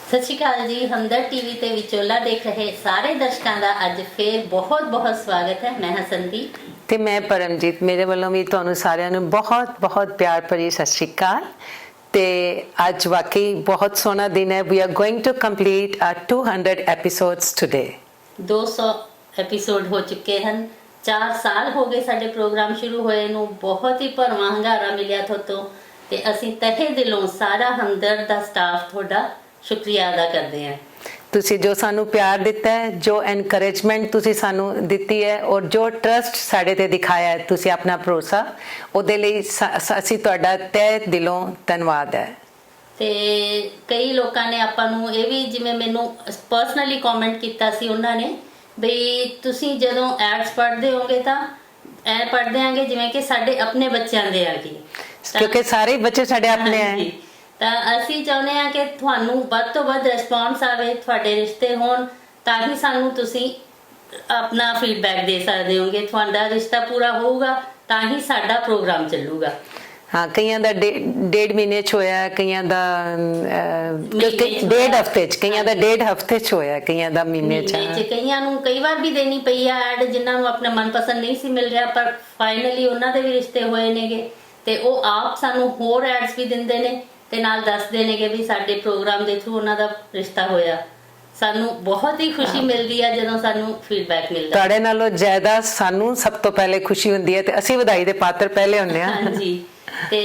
ਸਤਿ ਸ਼੍ਰੀ ਅਕਾਲ ਜੀ। ਹਮਦਰ ਟੀਵੀ ਤੇ ਵਿਚੋਲਾ ਦੇਖ ਰਹੇ ਸਾਰੇ ਦਰਸ਼ਕਾਂ ਦਾ ਅੱਜ ਫੇਰ ਬਹੁਤ ਸਵਾਗਤ ਹੈ। ਮੈਂ ਹਾਂ ਸੰਦੀਪ ਤੇ ਮੈਂ ਪਰਮਜੀਤ। ਮੇਰੇ ਵੱਲੋਂ ਵੀ ਤੁਹਾਨੂੰ ਸਾਰਿਆਂ ਨੂੰ ਬਹੁਤ ਪਿਆਰ ਭਰੀ ਸਤਿ ਸ਼੍ਰੀ ਅਕਾਲ। ਤੇ ਅੱਜ ਵਾਕਈ ਬਹੁਤ ਸੋਹਣਾ ਦਿਨ ਹੈ। We are going to complete our 200 episodes today. 200 episode ਹੋ ਚੁੱਕੇ ਹਨ। 4 ਸਾਲ ਹੋ ਗਏ ਸਾਡੇ ਪ੍ਰੋਗਰਾਮ ਸ਼ੁਰੂ ਹੋਏ ਨੂੰ। ਬਹੁਤ ਹੀ ਭਰਵਾਂ ਹੰਗਾਰਾ ਮਿਲਿਆ ਤੁਹਾਤੋਂ ਤੇ ਅਸੀਂ ਤਹਿ ਦਿਲੋਂ ਸਾਰਾ ਹਮਦਰਦ ਦਾ ਸਟਾਫ ਤੁਹਾਡਾ ਸ਼ੁਕਰੀਆ ਅਦਾ ਕਰਦੇ ਹਾਂ। ਤੁਸੀਂ ਜੋ ਸਾਨੂੰ ਪਿਆਰ ਦਿੱਤਾ ਹੈ, ਜੋ ਐਨਕਰੇਜਮੈਂਟ ਤੁਸੀਂ ਸਾਨੂੰ ਦਿੱਤੀ ਹੈ ਔਰ ਜੋ ਟਰਸਟ ਸਾਡੇ ਤੇ ਦਿਖਾਇਆ ਹੈ, ਤੁਸੀਂ ਆਪਣਾ ਭਰੋਸਾ, ਉਹਦੇ ਲਈ ਅਸੀਂ ਤੁਹਾਡਾ ਤਹਿ ਦਿਲੋਂ ਧੰਨਵਾਦ ਹੈ। ਤੇ ਕਈ ਲੋਕਾਂ ਨੇ ਆਪਾਂ ਨੂੰ ਇਹ ਵੀ, ਜਿਵੇਂ ਮੈਨੂੰ ਪਰਸਨਲੀ ਕਮੈਂਟ ਕੀਤਾ ਸੀ ਉਹਨਾਂ ਨੇ, ਬਈ ਤੁਸੀਂ ਜਦੋਂ ਐਡਸ ਪੜ੍ਹਦੇ ਹੋਗੇ ਤਾਂ ਐ ਪੜ੍ਹਦੇ ਆਂਗੇ ਜਿਵੇਂ ਕਿ ਸਾਡੇ ਆਪਣੇ ਬੱਚਿਆਂ ਦੇ ਆਗੇ, ਕਿਉਂਕਿ ਸਾਰੇ ਬੱਚੇ ਸਾਡੇ ਆਪਣੇ ਹੈ। ਤਾਂ ਅਸੀਂ ਚਾਹੁੰਦੇ ਹਾਂ ਕਿ ਤੁਹਾਨੂੰ ਵੱਧ ਤੋਂ ਵੱਧ ਰਿਸਪੌਂਸ ਆਵੇ, ਤੁਹਾਡੇ ਰਿਸ਼ਤੇ ਹੋਣ, ਤਾਂ ਹੀ ਸਾਨੂੰ ਤੁਸੀਂ ਆਪਣਾ ਫੀਡਬੈਕ ਦੇ ਸਕਦੇ ਹੋਗੇ। ਤੁਹਾਡਾ ਰਿਸ਼ਤਾ ਪੂਰਾ ਹੋਊਗਾ ਤਾਂ ਹੀ ਸਾਡਾ ਪ੍ਰੋਗਰਾਮ ਚੱਲੂਗਾ। ਹਾਂ, ਕਈਆਂ ਦਾ ਡੇਢ ਮਹੀਨੇ 'ਚ ਹੋਇਆ, ਕਈਆਂ ਦਾ ਡੇਢ ਹਫ਼ਤੇ 'ਚ, ਕਈਆਂ ਦਾ ਡੇਢ ਹਫ਼ਤੇ 'ਚ ਹੋਇਆ, ਕਈਆਂ ਦਾ ਮਹੀਨੇ 'ਚ। ਕਈਆਂ ਨੂੰ ਕਈ ਵਾਰ ਵੀ ਦੇਣੀ ਪਈ ਆ ਐਡ, ਜਿਨ੍ਹਾਂ ਨੂੰ ਆਪਣਾ ਮਨਪਸੰਦ ਨਹੀਂ ਸੀ ਮਿਲ ਰਿਹਾ, ਪਰ ਫਾਈਨਲੀ ਉਹਨਾਂ ਦੇ ਵੀ ਰਿਸ਼ਤੇ ਹੋਏ ਨੇਗੇ ਤੇ ਉਹ ਆਪ ਸਾਨੂੰ ਹੋਰ ਐਡਸ ਵੀ ਦਿੰਦੇ ਨੇ ਤੇ ਨਾਲ ਦੱਸਦੇ ਨੇਗੇ ਵੀ ਸਾਡੇ ਪ੍ਰੋਗਰਾਮ ਦੇ ਥਰੂ ਉਹਨਾਂ ਦਾ ਰਿਸ਼ਤਾ ਹੋਇਆ। ਸਾਨੂੰ ਬਹੁਤ ਹੀ ਖੁਸ਼ੀ ਮਿਲਦੀ ਹੈ ਜਦੋਂ ਸਾਨੂੰ ਫੀਡਬੈਕ ਮਿਲਦਾ। ਤੁਹਾਡੇ ਨਾਲੋਂ ਜ਼ਿਆਦਾ ਸਾਨੂੰ ਸਭ ਤੋਂ ਪਹਿਲੇ ਖੁਸ਼ੀ ਹੁੰਦੀ ਹੈ ਤੇ ਅਸੀਂ ਵਧਾਈ ਦੇ ਪਾਤਰ ਪਹਿਲੇ ਹੁੰਦੇ ਹਾਂ। ਹਾਂਜੀ, ਤੇ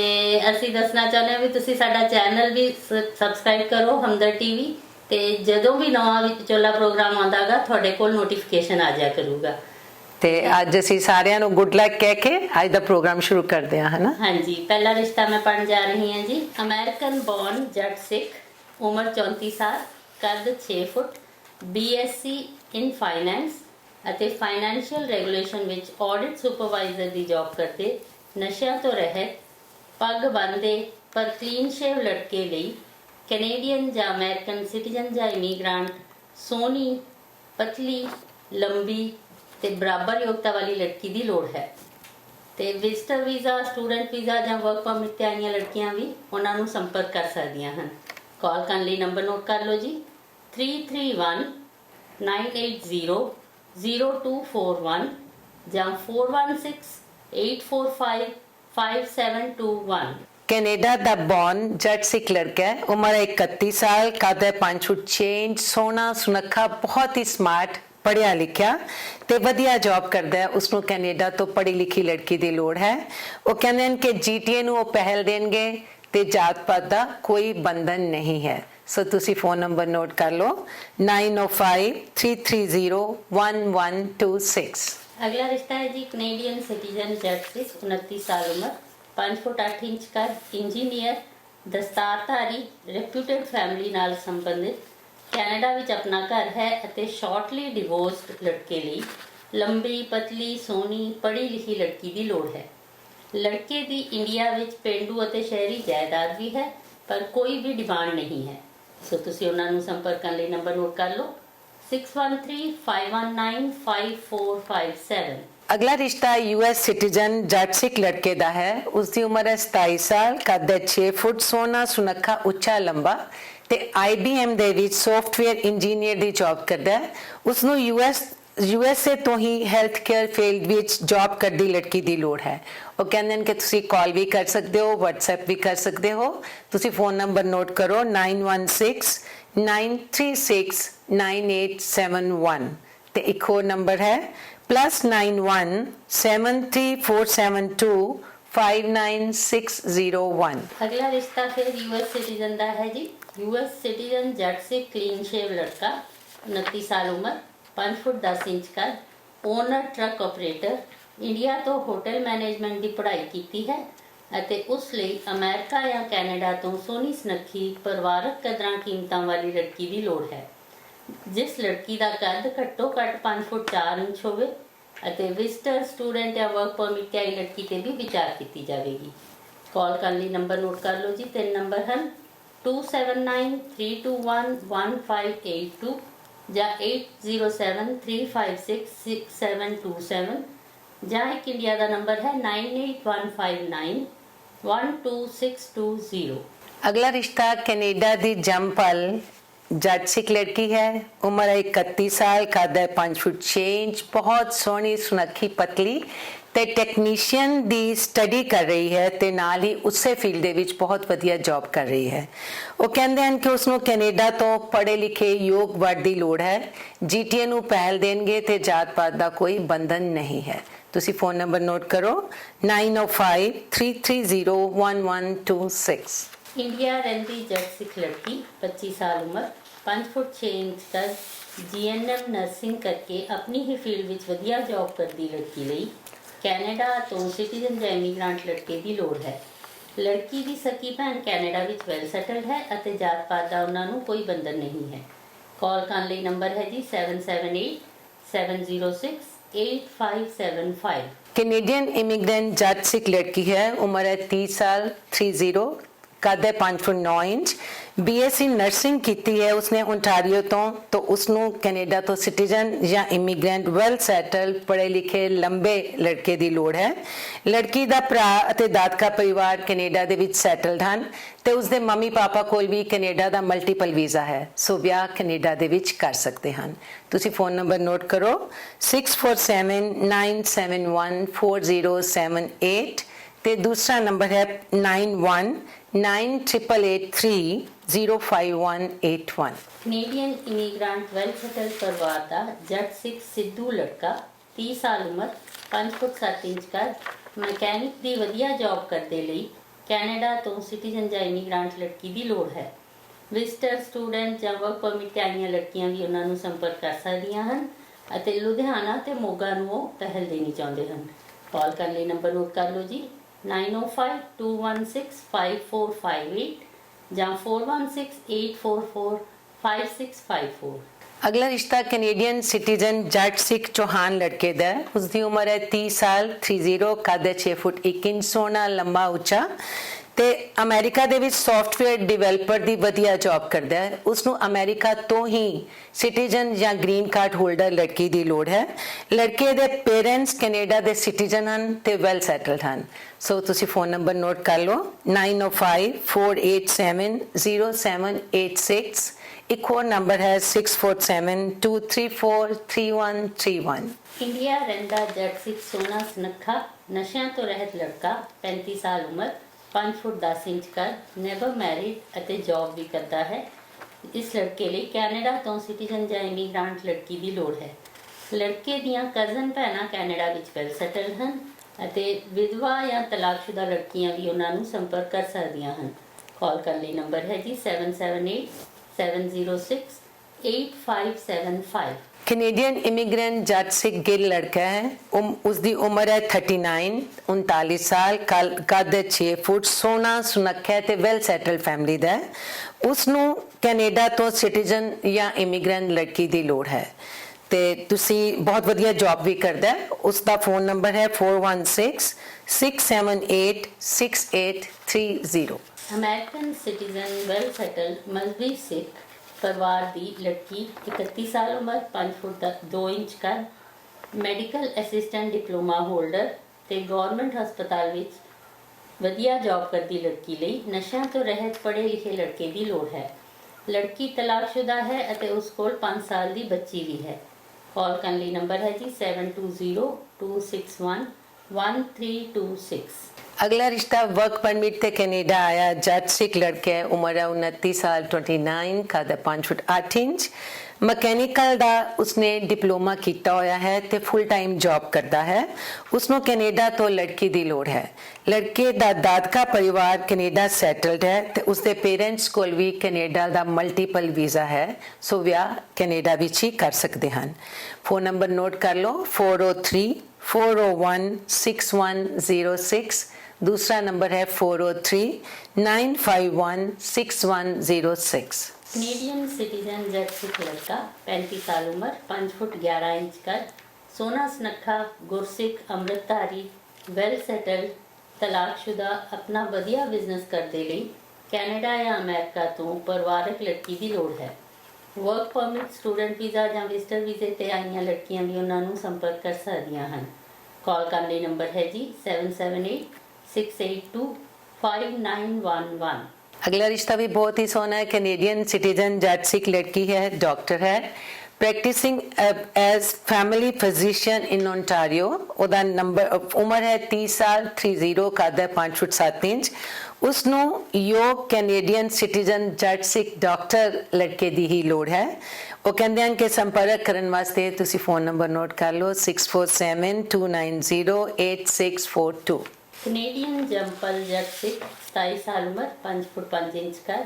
ਅਸੀਂ ਦੱਸਣਾ ਚਾਹੁੰਦੇ ਹਾਂ ਵੀ ਤੁਸੀਂ ਸਾਡਾ ਚੈਨਲ ਵੀ ਸਬਸਕ੍ਰਾਈਬ ਕਰੋ, ਹਮਦਰ ਟੀਵੀ, ਤੇ ਜਦੋਂ ਵੀ ਨਵਾਂ ਵਿਚੋਲਾ ਪ੍ਰੋਗਰਾਮ ਆਉਂਦਾਗਾ ਤੁਹਾਡੇ ਕੋਲ ਨੋਟੀਫਿਕੇਸ਼ਨ ਆ ਜਾਇਆ ਕਰੂਗਾ। ਤੇ ਅੱਜ ਅਸੀਂ ਸਾਰਿਆਂ ਨੂੰ ਗੁੱਡ ਲੱਕ ਕਹਿ ਕੇ ਅੱਜ ਦਾ ਪ੍ਰੋਗਰਾਮ ਸ਼ੁਰੂ ਕਰਦੇ ਹਾਂ, ਹਨਾ? ਹਾਂਜੀ, ਪਹਿਲਾ ਰਿਸ਼ਤਾ ਮੈਂ ਪੜ੍ਹਨ ਜਾ ਰਹੀ ਹਾਂ ਜੀ। ਅਮਰੀਕਨ ਬੌਰਨ ਜੱਟ ਸਿੱਖ, ਉਮਰ 34 ਸਾਲ, ਕੱਦ 6 ਫੁੱਟ, BSc ਇਨ ਫਾਈਨੈਂਸ ਅਤੇ ਫਾਈਨੈਂਸ਼ੀਅਲ ਰੈਗੂਲੇਸ਼ਨ ਵਿੱਚ ਆਡਿਟ ਸੁਪਰਵਾਈਜ਼ਰ ਦੀ ਜੌਬ ਕਰਦੇ, ਨਸ਼ਿਆਂ ਤੋਂ ਰਹਿਤ, ਪੱਗ ਬੰਨ੍ਹਦੇ ਪਰ ਕਲੀਨ ਸ਼ੇਵ ਲੜਕੇ ਲਈ ਕੈਨੇਡੀਅਨ ਜਾਂ ਅਮਰੀਕਨ ਸਿਟੀਜ਼ਨ ਜਾਂ ਇਮੀਗ੍ਰਾਂਟ, ਸੋਹਣੀ, ਪਤਲੀ, ਲੰਬੀ ਤੇ ਬਰਾਬਰ ਯੋਗਤਾ ਵਾਲੀ ਲੜਕੀ ਦੀ ਲੋੜ ਹੈ। ਤੇ ਵਿਜ਼ਟਰ ਵੀਜ਼ਾ, ਸਟੂਡੈਂਟ ਵੀਜ਼ਾ ਜਾਂ ਵਰਕ ਪਰਮਿਟ ਤੇ ਆਈਆਂ ਲੜਕੀਆਂ ਵੀ ਉਹਨਾਂ ਨੂੰ ਸੰਪਰਕ ਕਰ ਸਕਦੀਆਂ ਹਨ। ਕਾਲ ਕਰਨ ਲਈ ਨੰਬਰ ਨੋਟ ਕਰ ਲਓ ਜੀ, 331-980-0241 ਜਾਂ 416-845-5721। ਕੈਨੇਡਾ ਦਾ ਬੌਰਨ ਜੱਟ ਸਿੱਖ ਲੜਕਾ ਹੈ, ਉਮਰ 31 ਸਾਲ, ਕੱਦ 5 ਫੁੱਟ 6 ਇੰਚ, ਸੋਹਣਾ ਸੁਨੱਖਾ, ਬਹੁਤ ਹੀ ਸਮਾਰਟ, ਪੜ੍ਹਿਆ ਲਿਖਿਆ ਤੇ ਵਧੀਆ ਜੌਬ ਕਰਦਾ ਹੈ। ਉਸਨੂੰ ਕੈਨੇਡਾ ਤੋਂ ਪੜ੍ਹੀ ਲਿਖੀ ਲੜਕੀ ਦੀ ਲੋੜ ਹੈ। ਉਹ ਕਹਿੰਦੇ ਹਨ ਕਿ GTA ਨੂੰ ਉਹ ਪਹਿਲ ਦੇਣਗੇ ਤੇ ਜਾਤ ਪਾਤ ਦਾ ਕੋਈ ਬੰਧਨ ਨਹੀਂ ਹੈ। ਸੋ ਤੁਸੀਂ ਫੋਨ ਨੰਬਰ ਨੋਟ ਕਰ ਲਓ, 9053301126। ਅਗਲਾ ਰਿਸ਼ਤਾ ਹੈ ਜੀ ਕੈਨੇਡੀਅਨ ਸਿਟੀਜ਼ਨ ਜੱਟ ਸਿੱਖ, 29 ਸਾਲ ਉਮਰ, 5 ਫੁੱਟ 8 ਇੰਚ ਕੱਦ, ਇੰਜੀਨੀਅਰ, ਦਸਤਾਰਧਾਰੀ, ਰੈਪਿਊਟਡ ਫੈਮਿਲੀ ਨਾਲ ਸੰਬੰਧਿਤ, ਕੈਨੇਡਾ ਵਿੱਚ ਆਪਣਾ ਘਰ ਹੈ ਅਤੇ ਸ਼ਾਰਟਲੀ ਡਿਵੋਰਸਡ ਲੜਕੇ ਲਈ ਲੰਬੀ, ਪਤਲੀ, ਸੋਹਣੀ, ਪੜ੍ਹੀ ਲਿਖੀ ਲੜਕੀ ਦੀ ਲੋੜ ਹੈ। ਲੜਕੇ ਦੀ ਇੰਡੀਆ ਵਿੱਚ ਪੇਂਡੂ ਅਤੇ ਸ਼ਹਿਰੀ ਜਾਇਦਾਦ ਵੀ ਹੈ, ਪਰ ਕੋਈ ਵੀ ਡਿਮਾਂਡ ਨਹੀਂ ਹੈ। ਸੋ ਤੁਸੀਂ ਉਹਨਾਂ ਨੂੰ ਸੰਪਰਕ ਕਰਨ ਲਈ ਨੰਬਰ ਨੋਟ ਕਰ ਲਓ, 6135195457। ਅਗਲਾ ਰਿਸ਼ਤਾ US ਸਿਟੀਜ਼ਨ ਜੱਟ ਸਿੱਖ ਲੜਕੇ ਦਾ ਹੈ। ਉਸਦੀ ਉਮਰ ਹੈ 27 ਸਾਲ, ਕੱਦ 6 ਫੁੱਟ, ਸੋਹਣਾ ਸੁਨੱਖਾ, ਉੱਚਾ ਲੰਬਾ ਤੇ IBM ਦੇ ਵਿੱਚ ਸੌਫਟਵੇਅਰ ਇੰਜੀਨੀਅਰ ਦੀ ਜੌਬ ਕਰਦਾ ਹੈ। ਉਸਨੂੰ USA ਤੋਂ ਹੀ ਹੈਲਥ ਕੇਅਰ ਫੀਲਡ ਵਿੱਚ ਜੌਬ ਕਰਦੀ ਲੜਕੀ ਦੀ ਲੋੜ ਹੈ। ਉਹ ਕਹਿੰਦੇ ਨੇ ਕਿ ਤੁਸੀਂ ਕਾਲ ਵੀ ਕਰ ਸਕਦੇ ਹੋ, WhatsApp ਵੀ ਕਰ ਸਕਦੇ ਹੋ। ਤੁਸੀਂ ਫੋਨ ਨੰਬਰ ਨੋਟ ਕਰੋ, 9169369871 ਤੇ ਇੱਕ ਹੋਰ ਨੰਬਰ ਹੈ +917347259601। ਅਗਲਾ ਰਿਸ਼ਤਾ ਫਿਰ US ਸਿਟੀਜ਼ਨ ਦਾ ਹੈ ਜੀ। US ਸਿਟੀਜ਼ਨ ਜੱਟ ਸਿੱਖ, ਕਲੀਨ ਸ਼ੇਵ ਲੜਕਾ, 29 ਸਾਲ ਉਮਰ, 5 ਫੁੱਟ 10 ਇੰਚ ਕੱਦ, ਓਨਰ, ਟਰੱਕ ਆਪਰੇਟਰ, ਇੰਡੀਆ ਤੋਂ ਹੋਟਲ ਮੈਨੇਜਮੈਂਟ ਦੀ ਪੜ੍ਹਾਈ ਕੀਤੀ ਹੈ ਅਤੇ ਉਸ ਲਈ ਅਮਰੀਕਾ ਜਾਂ ਕੈਨੇਡਾ ਤੋਂ ਸੋਹਣੀ ਸੁਨੱਖੀ, ਪਰਿਵਾਰਕ ਕਦਰਾਂ ਕੀਮਤਾਂ ਵਾਲੀ ਲੜਕੀ ਦੀ ਲੋੜ ਹੈ। ਜਿਸ ਲੜਕੀ ਦਾ ਕੱਦ ਘੱਟੋ ਘੱਟ 5 ਫੁੱਟ 4 ਇੰਚ ਹੋਵੇ ਅਤੇ ਵਿਜ਼ਟਰ, ਸਟੂਡੈਂਟ ਜਾਂ ਵਰਕ ਪਰਮਿਟ ਤੇ ਆਈ ਲੜਕੀ ਤੇ ਵੀ ਵਿਚਾਰ ਕੀਤੀ ਜਾਵੇਗੀ। ਕਾਲ ਕਰਨ ਲਈ ਨੰਬਰ ਨੋਟ ਕਰ ਲਓ ਜੀ, 3 ਨੰਬਰ ਹਨ, 2793211582 ਜਾਂ 8073566727 ਜਾਂ ਇੱਕ ਇੰਡੀਆ ਦਾ ਨੰਬਰ ਹੈ 9815912620। ਅਗਲਾ ਰਿਸ਼ਤਾ ਕੈਨੇਡਾ ਦੀ ਜੰਮਪਲ जट सिख लड़की है, उम्र है 31 साल, कद है 5 फुट 6 इंच, बहुत सोहनी सुनखी पतली ਤੇ ਟੈਕਨੀਸ਼ੀਅਨ ਦੀ ਸਟੱਡੀ ਕਰ ਰਹੀ ਹੈ ਤੇ ਨਾਲ ਹੀ ਉਸੇ ਫੀਲਡ ਦੇ ਵਿੱਚ ਬਹੁਤ ਵਧੀਆ ਜੌਬ ਕਰ ਰਹੀ ਹੈ। ਉਹ ਕਹਿੰਦੇ ਹਨ ਕਿ ਉਸ ਨੂੰ ਕੈਨੇਡਾ ਤੋਂ ਪੜ੍ਹੇ ਲਿਖੇ ਯੋਗ ਵਰਡ ਦੀ ਲੋੜ ਹੈ। ਜੀਟੀਏ ਨੂੰ ਪਹਿਲ ਦੇਣਗੇ ਤੇ ਜਾਤ ਪਾਤ ਦਾ ਕੋਈ ਬੰਧਨ ਨਹੀਂ ਹੈ। ਤੁਸੀਂ ਫੋਨ ਨੰਬਰ ਨੋਟ ਕਰੋ 9053301126। इंडिया रहती जट सिख लड़की 25 साल उम्र 5 फुट 6 इंच तक जीएनएम नर्सिंग करके अपनी ही फील्ड ਵਿੱਚ ਵਧੀਆ ਜੌਬ ਕਰਦੀ ਲੜਕੀ ਲਈ ਕੈਨੇਡਾ ਤੋਂ ਸਿਟੀਜ਼ਨ ਜਾਂ ਇਮੀਗ੍ਰੈਂਟ ਲੜਕੇ ਦੀ ਲੋੜ ਹੈ। ਲੜਕੀ ਦੀ ਸਕੀ ਭੈਣ ਕੈਨੇਡਾ ਵਿੱਚ ਵੈਲ ਸੈਟਲਡ ਹੈ ਅਤੇ ਜਾਤ ਪਾਤ ਦਾ ਉਹਨਾਂ ਨੂੰ ਕੋਈ ਬੰਧਨ ਨਹੀਂ ਹੈ। ਕਾਲ ਕਰਨ ਲਈ ਨੰਬਰ ਹੈ ਜੀ 7787068575। कैनेडियन इमिग्रेंट जट सिख लड़की है, उम्र है 30 साल 30, कद है 5 फुट 9 इंच, बीएससी नर्सिंग की है उसने ओंटारियो तो उसनू कनेडा तो सिटीजन या इमिग्रेंट वैल सैटल पढ़े लिखे लंबे लड़के की लोड़ है। लड़की का भरा ਅਤੇ ਦਾਦਕਾ ਪਰਿਵਾਰ ਕੈਨੇਡਾ ਦੇ ਵਿੱਚ ਸੈਟਲਡ ਹਨ ਤੇ ਉਸਦੇ ਮੰਮੀ ਪਾਪਾ ਕੋਲ ਵੀ ਕੈਨੇਡਾ ਦਾ ਮਲਟੀਪਲ ਵੀਜ਼ਾ ਹੈ, ਸੋ ਵਿਆਹ ਕੈਨੇਡਾ ਦੇ ਵਿੱਚ ਕਰ ਸਕਦੇ ਹਨ। ਤੁਸੀਂ ਫੋਨ ਨੰਬਰ ਨੋਟ ਕਰੋ 6479714078 ਤੇ ਦੂਸਰਾ ਨੰਬਰ ਹੈ 9198830581। ਕੈਨੇਡੀਅਨ ਇਮੀਗ੍ਰੈਂਟ ਵੈਲ ਸੈਟਲ ਪਰਿਵਾਰ ਦਾ ਜੱਟ ਸਿੱਖ ਸਿੱਧੂ ਲੜਕਾ 30 ਸਾਲ ਉਮਰ 5 ਫੁੱਟ 7 ਇੰਚ ਕੱਦ ਮਕੈਨਿਕ ਦੀ ਵਧੀਆ ਜੌਬ ਕਰਦੇ ਲਈ ਕੈਨੇਡਾ ਤੋਂ ਸਿਟੀਜ਼ਨ ਜਾਂ ਇਮੀਗ੍ਰੈਂਟ ਲੜਕੀ ਦੀ ਲੋੜ ਹੈ। ਵਿਜ਼ਟਰ ਸਟੂਡੈਂਟ ਜਾਂ ਵਰਕ ਪਰਮਿਟ ਤੇ ਆਈਆਂ ਲੜਕੀਆਂ ਵੀ ਉਹਨਾਂ ਨੂੰ ਸੰਪਰਕ ਕਰ ਸਕਦੀਆਂ ਹਨ ਅਤੇ ਲੁਧਿਆਣਾ ਤੇ ਮੋਗਾ ਨੂੰ ਉਹ ਪਹਿਲ ਦੇਣੀ ਚਾਹੁੰਦੇ ਹਨ। ਕਾਲ ਕਰਨ ਲਈ ਨੰਬਰ ਨੋਟ ਕਰ ਲਓ ਜੀ 9052165458 ਜਾਂ 4168445654। अगला रिश्ता कैनेडियन सिटीजन जट सिख चौहान लड़के दा है। उसकी उम्र है 30 साल 30, कद है 6 फुट 1 इंच, सोहना लंबा उच्चा ਤੇ ਅਮਰੀਕਾ ਦੇ ਵਿੱਚ ਸੌਫਟਵੇਅਰ ਡਿਵੈਲਪਰ ਦੀ ਵਧੀਆ ਜੌਬ ਕਰਦਾ ਹੈ। ਉਸ ਨੂੰ ਅਮਰੀਕਾ ਤੋਂ ਹੀ ਸਿਟੀਜ਼ਨ ਜਾਂ ਗ੍ਰੀਨ ਕਾਰਡ ਹੋਲਡਰ ਲੜਕੀ ਦੀ ਲੋੜ ਹੈ। ਲੜਕੇ ਦੇ ਪੇਰੈਂਟਸ ਕੈਨੇਡਾ ਦੇ ਸਿਟੀਜ਼ਨ ਹਨ ਤੇ ਵੈਲ ਸੈਟਲਡ ਹਨ। ਸੋ ਤੁਸੀਂ ਫੋਨ ਨੰਬਰ ਨੋਟ ਕਰ ਲਓ 9054870786। ਇੱਕ ਹੋਰ ਨੰਬਰ ਹੈ 6472343131। ਇੰਡੀਆ ਰਹਿੰਦਾ ਜੱਟ ਸਿੱਖ ਸੋਹਣਾ ਸੁਨੱਖਾ ਨਸ਼ਿਆਂ ਤੋਂ ਰਹਿਤ ਲੜਕਾ 35 ਸਾਲ ਉਮਰ 5 ਫੁੱਟ 10 ਇੰਚ ਕੱਦ ਨੈਵਰ ਮੈਰਿਡ ਅਤੇ ਜੌਬ ਵੀ ਕਰਦਾ ਹੈ। ਇਸ ਲੜਕੇ ਲਈ ਕੈਨੇਡਾ ਤੋਂ ਸਿਟੀਜ਼ਨ ਜਾਂ ਇਮੀਗ੍ਰੈਂਟ ਲੜਕੀ ਦੀ ਲੋੜ ਹੈ। ਲੜਕੇ ਦੀਆਂ ਕਜ਼ਨ ਭੈਣਾਂ ਕੈਨੇਡਾ ਵਿੱਚ ਵੈਲ ਸੈਟਲਡ ਹਨ ਅਤੇ ਵਿਧਵਾ ਜਾਂ ਤਲਾਕਸ਼ੁਦਾ ਲੜਕੀਆਂ ਵੀ ਉਹਨਾਂ ਨੂੰ ਸੰਪਰਕ ਕਰ ਸਕਦੀਆਂ ਹਨ। ਕਾਲ ਕਰਨ ਲਈ ਨੰਬਰ ਹੈ ਜੀ 7787068575। कैनेडियन इमिग्रेंट जट सिख गिल लड़का है। उसकी उम्र है 39 साल, कद 6 फुट, सोहना सुनक्खा ते वैल सैटल फैमिली का है। उसनू कैनेडा तो सिटीजन या इमिग्रेंट लड़की की लोड़ है ते तुसी बहुत वधिया जॉब भी करता है। उसका फोन नंबर है 4166786830। अमेरिकन सिटीजन वैल सैटल मजहबी सिख ਪਰਿਵਾਰ ਦੀ ਲੜਕੀ 31 ਸਾਲ ਉਮਰ 5 ਫੁੱਟ 2 ਇੰਚ ਕੱਦ ਮੈਡੀਕਲ ਅਸਿਸਟੈਂਟ ਡਿਪਲੋਮਾ ਹੋਲਡਰ ਤੇ ਗਵਰਨਮੈਂਟ ਹਸਪਤਾਲ ਵਿੱਚ ਵਧੀਆ ਜੌਬ ਕਰਦੀ ਲੜਕੀ ਲਈ ਨਸ਼ਿਆਂ ਤੋਂ ਰਹਿਤ ਪੜ੍ਹੇ ਲਿਖੇ ਲੜਕੇ ਦੀ ਲੋੜ ਹੈ। ਲੜਕੀ ਤਲਾਕਸ਼ੁਦਾ ਹੈ ਅਤੇ ਉਸ ਕੋਲ 5 ਸਾਲ ਦੀ ਬੱਚੀ ਵੀ ਹੈ। ਕਾਲ ਕਰਨ ਲਈ ਨੰਬਰ ਹੈ ਜੀ 7202611326। अगला रिश्ता वर्क परमिट से कैनेडा आया जट सिख लड़का है। उम्र है 29 साल 29, कद 5 फुट 8 इंच, ਮਕੈਨੀਕਲ ਦਾ ਉਸਨੇ ਡਿਪਲੋਮਾ ਕੀਤਾ ਹੋਇਆ ਹੈ ਤੇ ਫੁੱਲ ਟਾਈਮ ਜੌਬ ਕਰਦਾ ਹੈ। ਉਸਨੂੰ ਕੈਨੇਡਾ ਤੋਂ ਲੜਕੀ ਦੀ ਲੋੜ ਹੈ। ਲੜਕੇ ਦਾ ਦਾਦਕਾ ਪਰਿਵਾਰ ਕੈਨੇਡਾ ਸੈਟਲਡ ਹੈ ਤੇ ਉਸਦੇ ਪੇਰੈਂਟਸ ਕੋਲ ਵੀ ਕੈਨੇਡਾ ਦਾ ਮਲਟੀਪਲ ਵੀਜ਼ਾ ਹੈ, ਸੋ ਵਿਆਹ ਕੈਨੇਡਾ ਵਿੱਚ ਹੀ ਕਰ ਸਕਦੇ ਹਨ। ਫੋਨ ਨੰਬਰ ਨੋਟ ਕਰ ਲਓ 4034016106। दूसरा नंबर है 4039516106। कनेडियन सिटीजन जट सिख लड़का 35 साल उम्र 5 फुट 11 इंच कद सोना सुनक्खा गुरसिख अमृतधारी वैल सैटल्ड तलाकशुदा अपना वधिया बिजनेस करने ਲਈ ਕੈਨੇਡਾ ਜਾਂ ਅਮਰੀਕਾ ਤੋਂ ਪਰਿਵਾਰਕ ਲੜਕੀ ਦੀ ਲੋੜ ਹੈ। ਵਰਕ ਪਰਮਿਟ, ਸਟੂਡੈਂਟ ਵੀਜ਼ਾ ਜਾਂ ਵਿਜ਼ਟਰ ਵੀਜ਼ੇ ਤੇ ਆਈਆਂ ਲੜਕੀਆਂ ਵੀ ਉਹਨਾਂ ਨੂੰ ਸੰਪਰਕ ਕਰ ਸਕਦੀਆਂ ਹਨ। ਕਾਲ ਕਰਨ ਲਈ ਨੰਬਰ ਹੈ ਜੀ 7786825911। अगला रिश्ता भी बहुत ही सोना है। कैनेडियन सिटीजन जट सिख लड़की है, डॉक्टर है, practising as family physician in Ontario. ਉਹਦਾ ਨੰਬਰ ਉਮਰ ਹੈ 30 ਸਾਲ, 30, ਕੱਦ ਹੈ 5 ਫੁੱਟ 7 ਇੰਚ। ਉਸਨੂੰ ਯੋਗ ਕੈਨੇਡੀਅਨ ਸਿਟੀਜ਼ਨ ਜੱਟ ਸਿੱਖ ਡਾਕਟਰ ਲੜਕੇ ਦੀ ਹੀ ਲੋੜ ਹੈ। ਉਹ ਕਹਿੰਦੇ ਹਨ ਕਿ ਸੰਪਰਕ ਕਰਨ ਵਾਸਤੇ ਤੁਸੀਂ ਫੋਨ ਨੰਬਰ ਨੋਟ ਕਰ ਲਓ 6472908642। कनेडियन जंपल जट सिख 27 साल उम्र, 5 फुट 5 इंच कर,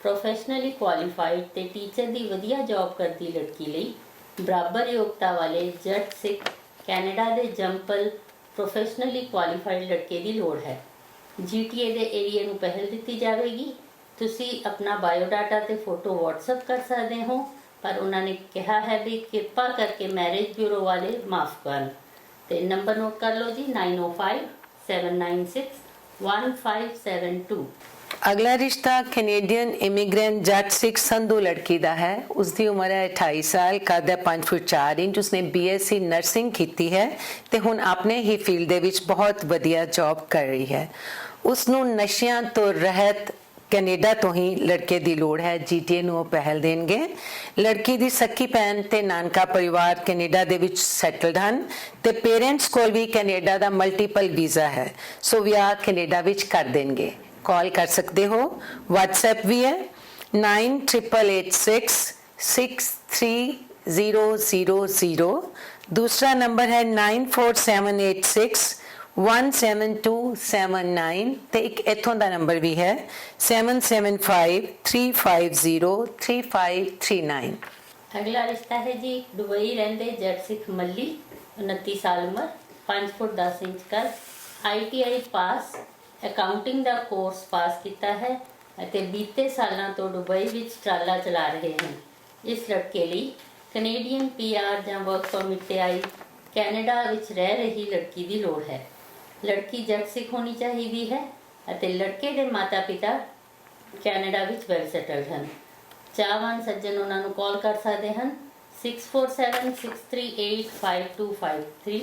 प्रोफैशनली क्वालीफाइड ते टीचर दी वधिया जॉब करती लड़की लई बराबर योग्यता वाले जट सिख कैनेडा दे जंपल प्रोफैशनली क्वालीफाइड लड़के दी लोड़ है। GTA दे एरिया नूं पहल दित्ती जाएगी। तुसी अपना बायोडाटा ते फोटो व्हाट्सएप कर सकते हो, पर उन्होंने कहा है भी कृपा करके मैरिज ब्यूरो वाले माफ कर। ते नंबर नोट कर लो जी 9057961572। ਅਗਲਾ ਰਿਸ਼ਤਾ ਕੈਨੇਡੀਅਨ ਇਮੀਗ੍ਰੈਂਟ ਜੱਟ ਸਿੱਖ ਸੰਧੂ ਲੜਕੀ ਦਾ ਹੈ। ਉਸਦੀ ਉਮਰ ਹੈ 28 ਸਾਲ, ਕੱਦ ਹੈ 5 ਫੁੱਟ 4 ਇੰਚ। ਉਸਨੇ BSc ਨਰਸਿੰਗ ਕੀਤੀ ਹੈ ਤੇ ਹੁਣ ਆਪਣੇ ਹੀ ਫੀਲਡ ਦੇ ਵਿੱਚ ਬਹੁਤ ਵਧੀਆ ਜੌਬ ਕਰ ਰਹੀ ਹੈ। ਉਸਨੂੰ ਨਸ਼ਿਆਂ ਤੋਂ ਰਹਿਤ ਕੈਨੇਡਾ ਤੋਂ ਹੀ ਲੜਕੇ ਦੀ ਲੋੜ ਹੈ। GTA ਨੂੰ ਉਹ ਪਹਿਲ ਦੇਣਗੇ। ਲੜਕੀ ਦੀ ਸੱਕੀ ਭੈਣ ਤੇ ਨਾਨਕਾ ਪਰਿਵਾਰ ਕੈਨੇਡਾ ਦੇ ਵਿੱਚ ਸੈਟਲਡ ਹਨ ਤੇ ਪੇਰੈਂਟਸ ਕੋਲ ਵੀ ਕੈਨੇਡਾ ਦਾ ਮਲਟੀਪਲ ਵੀਜ਼ਾ ਹੈ, ਸੋ ਵਿਆਹ ਕੈਨੇਡਾ ਵਿੱਚ ਕਰ ਦੇਣਗੇ। कॉल कर सकते हो, व्हाट्सएप भी है 9886663000। दूसरा नंबर है 9478617279 ਤੇ ਇੱਕ ਇੱਥੋਂ ਦਾ ਨੰਬਰ ਵੀ ਹੈ 7753503539। अगला रिश्ता है जी दुबई रहंदे जट सिख मल्ली, 29 साल उम्र, 5 फुट 10 इंच कर, ITI पास, ਅਕਾਊਂਟਿੰਗ ਦਾ ਕੋਰਸ ਪਾਸ ਕੀਤਾ ਹੈ ਅਤੇ ਬੀਤੇ ਸਾਲਾਂ ਤੋਂ ਦੁਬਈ ਵਿੱਚ ਟਰਾਲਾ ਚਲਾ ਰਹੇ ਹਨ। ਇਸ ਲੜਕੇ ਲਈ ਕੈਨੇਡੀਅਨ PR ਜਾਂ ਵਰਕ ਪਰਮਿਟ ਤੇ ਆਈ ਕੈਨੇਡਾ ਵਿੱਚ ਰਹਿ ਰਹੀ ਲੜਕੀ ਦੀ ਲੋੜ ਹੈ। ਲੜਕੀ ਜੱਟ ਸਿੱਖ ਹੋਣੀ ਚਾਹੀਦੀ ਹੈ ਅਤੇ ਲੜਕੇ ਦੇ ਮਾਤਾ-ਪਿਤਾ ਕੈਨੇਡਾ ਵਿੱਚ ਵੈਲ ਸੈਟਲਡ ਹਨ। ਚਾਹਵਾਨ ਸੱਜਣ ਉਹਨਾਂ ਨੂੰ ਕਾਲ ਕਰ ਸਕਦੇ ਹਨ 6476385253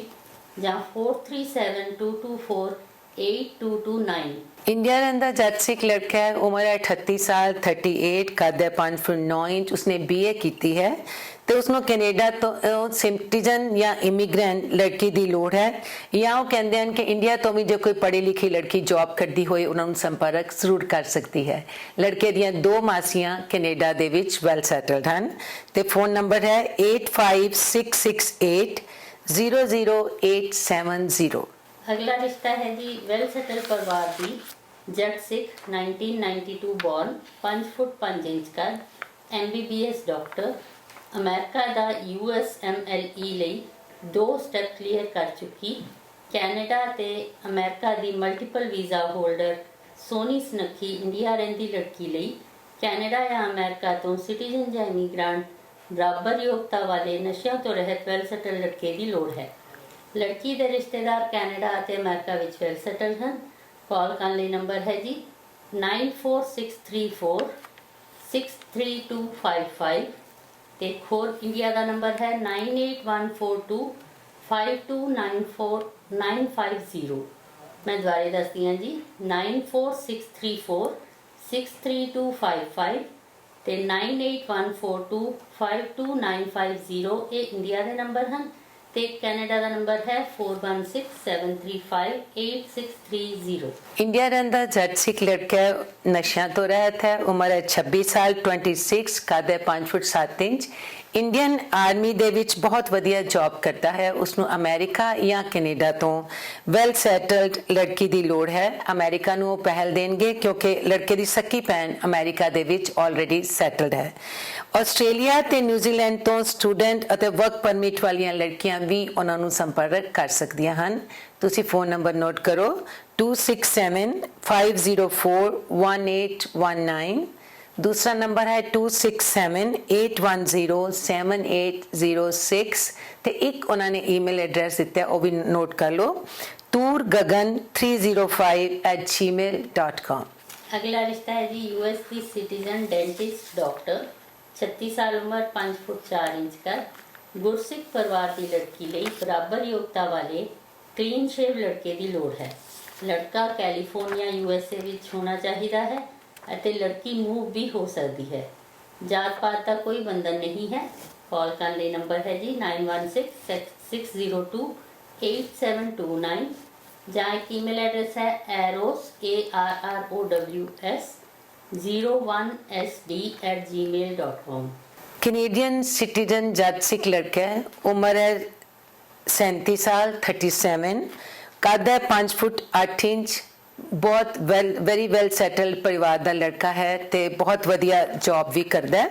ਜਾਂ 4372248229। इंडिया रहता जट सिख लड़का है, उम्र है 38 साल, 38, कद है 5 फुट 9 इंच। उसने BA की है तो उसਨੂੰ ਕੈਨੇਡਾ ਤੋਂ ਸਿਟੀਜ਼ਨ ਜਾਂ ਇਮੀਗ੍ਰੈਂਟ ਲੜਕੀ ਦੀ ਲੋੜ ਹੈ, ਜਾਂ ਉਹ ਕਹਿੰਦੇ ਹਨ ਕਿ ਇੰਡੀਆ ਤੋਂ ਵੀ ਜੇ ਕੋਈ ਪੜ੍ਹੀ ਲਿਖੀ ਲੜਕੀ ਜੌਬ ਕਰਦੀ ਹੋਏ ਉਹਨਾਂ ਨੂੰ ਸੰਪਰਕ ਜ਼ਰੂਰ ਕਰ ਸਕਦੀ ਹੈ। ਲੜਕੇ ਦੀਆਂ 2 ਮਾਸੀਆਂ ਕੈਨੇਡਾ ਦੇ ਵਿੱਚ ਵੈਲ ਸੈਟਲਡ ਹਨ ਤੇ ਫੋਨ ਨੰਬਰ ਹੈ 8566800870। अगला रिश्ता है जी वेल सेटल परिवार की जट सिख 1992 बॉर्न, 5 फुट 5 इंच का, MBBS डॉक्टर, अमेरिका दा USMLE ਲਈ 2 ਸਟੈਪ ਕਲੀਅਰ ਕਰ ਚੁੱਕੀ, ਕੈਨੇਡਾ ਤੇ ਅਮਰੀਕਾ ਦੀ ਮਲਟੀਪਲ ਵੀਜ਼ਾ ਹੋਲਡਰ ਸੋਨੀ ਸੁਨੱਖੀ ਇੰਡੀਆ ਰਹਿੰਦੀ ਲੜਕੀ ਲਈ ਕੈਨੇਡਾ ਜਾਂ ਅਮਰੀਕਾ ਤੋਂ ਸਿਟੀਜ਼ਨ ਜਾਂ ਇਮੀਗ੍ਰੈਂਟ ਬਰਾਬਰ ਯੋਗਤਾ ਵਾਲੇ ਨਸ਼ਿਆਂ ਤੋਂ ਰਹਿਤ ਵੈਲ ਸੈਟਲ ਲੜਕੇ ਦੀ ਲੋੜ ਹੈ। लड़की के रिश्तेदार कैनेडा और अमेरिका विच वेल सैटल्ड हैं। कॉल करने लिए नंबर है जी 9463463255 ते होर इंडिया का नंबर है 981425294950। मैं दोबारा दसदी हाँ जी 9463463255 ते 9814252950। ये इंडिया के नंबर हैं ਤੇ ਕੈਨੇਡਾ ਦਾ ਨੰਬਰ ਹੈ 4167358630। इंडिया रहता जट सिख लड़का नशा तो रहत है, उम्र है 26 साल, 26, कद है 5 फुट 7 इंच। इंडियन आर्मी ਦੇ ਵਿੱਚ ਬਹੁਤ ਵਧੀਆ ਜੌਬ ਕਰਦਾ ਹੈ। ਉਸਨੂੰ ਅਮਰੀਕਾ ਜਾਂ ਕੈਨੇਡਾ ਤੋਂ ਵੈਲ ਸੈਟਲਡ ਲੜਕੀ ਦੀ ਲੋੜ ਹੈ। ਅਮਰੀਕਾ ਨੂੰ ਉਹ ਪਹਿਲ ਦੇਣਗੇ ਕਿਉਂਕਿ ਲੜਕੇ ਦੀ ਸੱਕੀ ਭੈਣ ਅਮਰੀਕਾ ਦੇ ਵਿੱਚ ਆਲਰੇਡੀ ਸੈਟਲਡ ਹੈ। ਆਸਟ੍ਰੇਲੀਆ ਤੇ ਨਿਊਜ਼ੀਲੈਂਡ ਤੋਂ ਸਟੂਡੈਂਟ ਅਤੇ ਵਰਕ ਪਰਮਿਟ ਵਾਲੀਆਂ ਲੜਕੀਆਂ ਵੀ ਉਹਨਾਂ ਨੂੰ ਸੰਪਰਕ ਕਰ ਸਕਦੀਆਂ ਹਨ। ਤੁਸੀਂ ਫੋਨ ਨੰਬਰ ਨੋਟ ਕਰੋ 2675041819। दूसरा नंबर है 2678107806 ਤੇ ਇੱਕ ਉਹਨਾਂ ਨੇ ਈਮੇਲ ਐਡਰੈਸ ਦਿੱਤਾ ਹੈ, ਉਹ ਵੀ ਨੋਟ ਕਰ ਲਓ tourgagan305@gmail.com। अगला रिश्ता है जी US की सिटीजन डेंटिस्ट डॉक्टर, 36 साल उम्र, 5 फुट 4 इंच का, गुरसिख परिवार की लड़की ਲਈ बराबर योग्यता वाले क्लीन शेव लड़के की लोड़ है। लड़का कैलिफोर्निया USA ਵਿੱਚ ਹੋਣਾ ਚਾਹੀਦਾ ਹੈ। ਅਤੇ ਲੜਕੀ ਮੂਵ ਵੀ ਹੋ ਸਕਦੀ ਹੈ। ਜਾਤ ਪਾਤ ਦਾ ਕੋਈ ਬੰਧਨ ਨਹੀਂ ਹੈ। ਕਾਲ ਕਰਨ ਲਈ ਨੰਬਰ ਹੈ ਜੀ 9166028729 ਜਾਂ ਇੱਕ ਈਮੇਲ ਐਡਰੈਸ ਹੈ arrows ARROWS 01sd@gmail.com। Canadian citizen जज सिख लड़का है, उम्र है 37 साल 37, कद है 5 फुट 8 इंच, बहुत ਵੈਰੀ ਵੈਲ ਸੈਟਲਡ ਪਰਿਵਾਰ ਦਾ ਲੜਕਾ ਹੈ ਤੇ ਬਹੁਤ ਵਧੀਆ ਜੌਬ ਵੀ ਕਰਦਾ ਹੈ।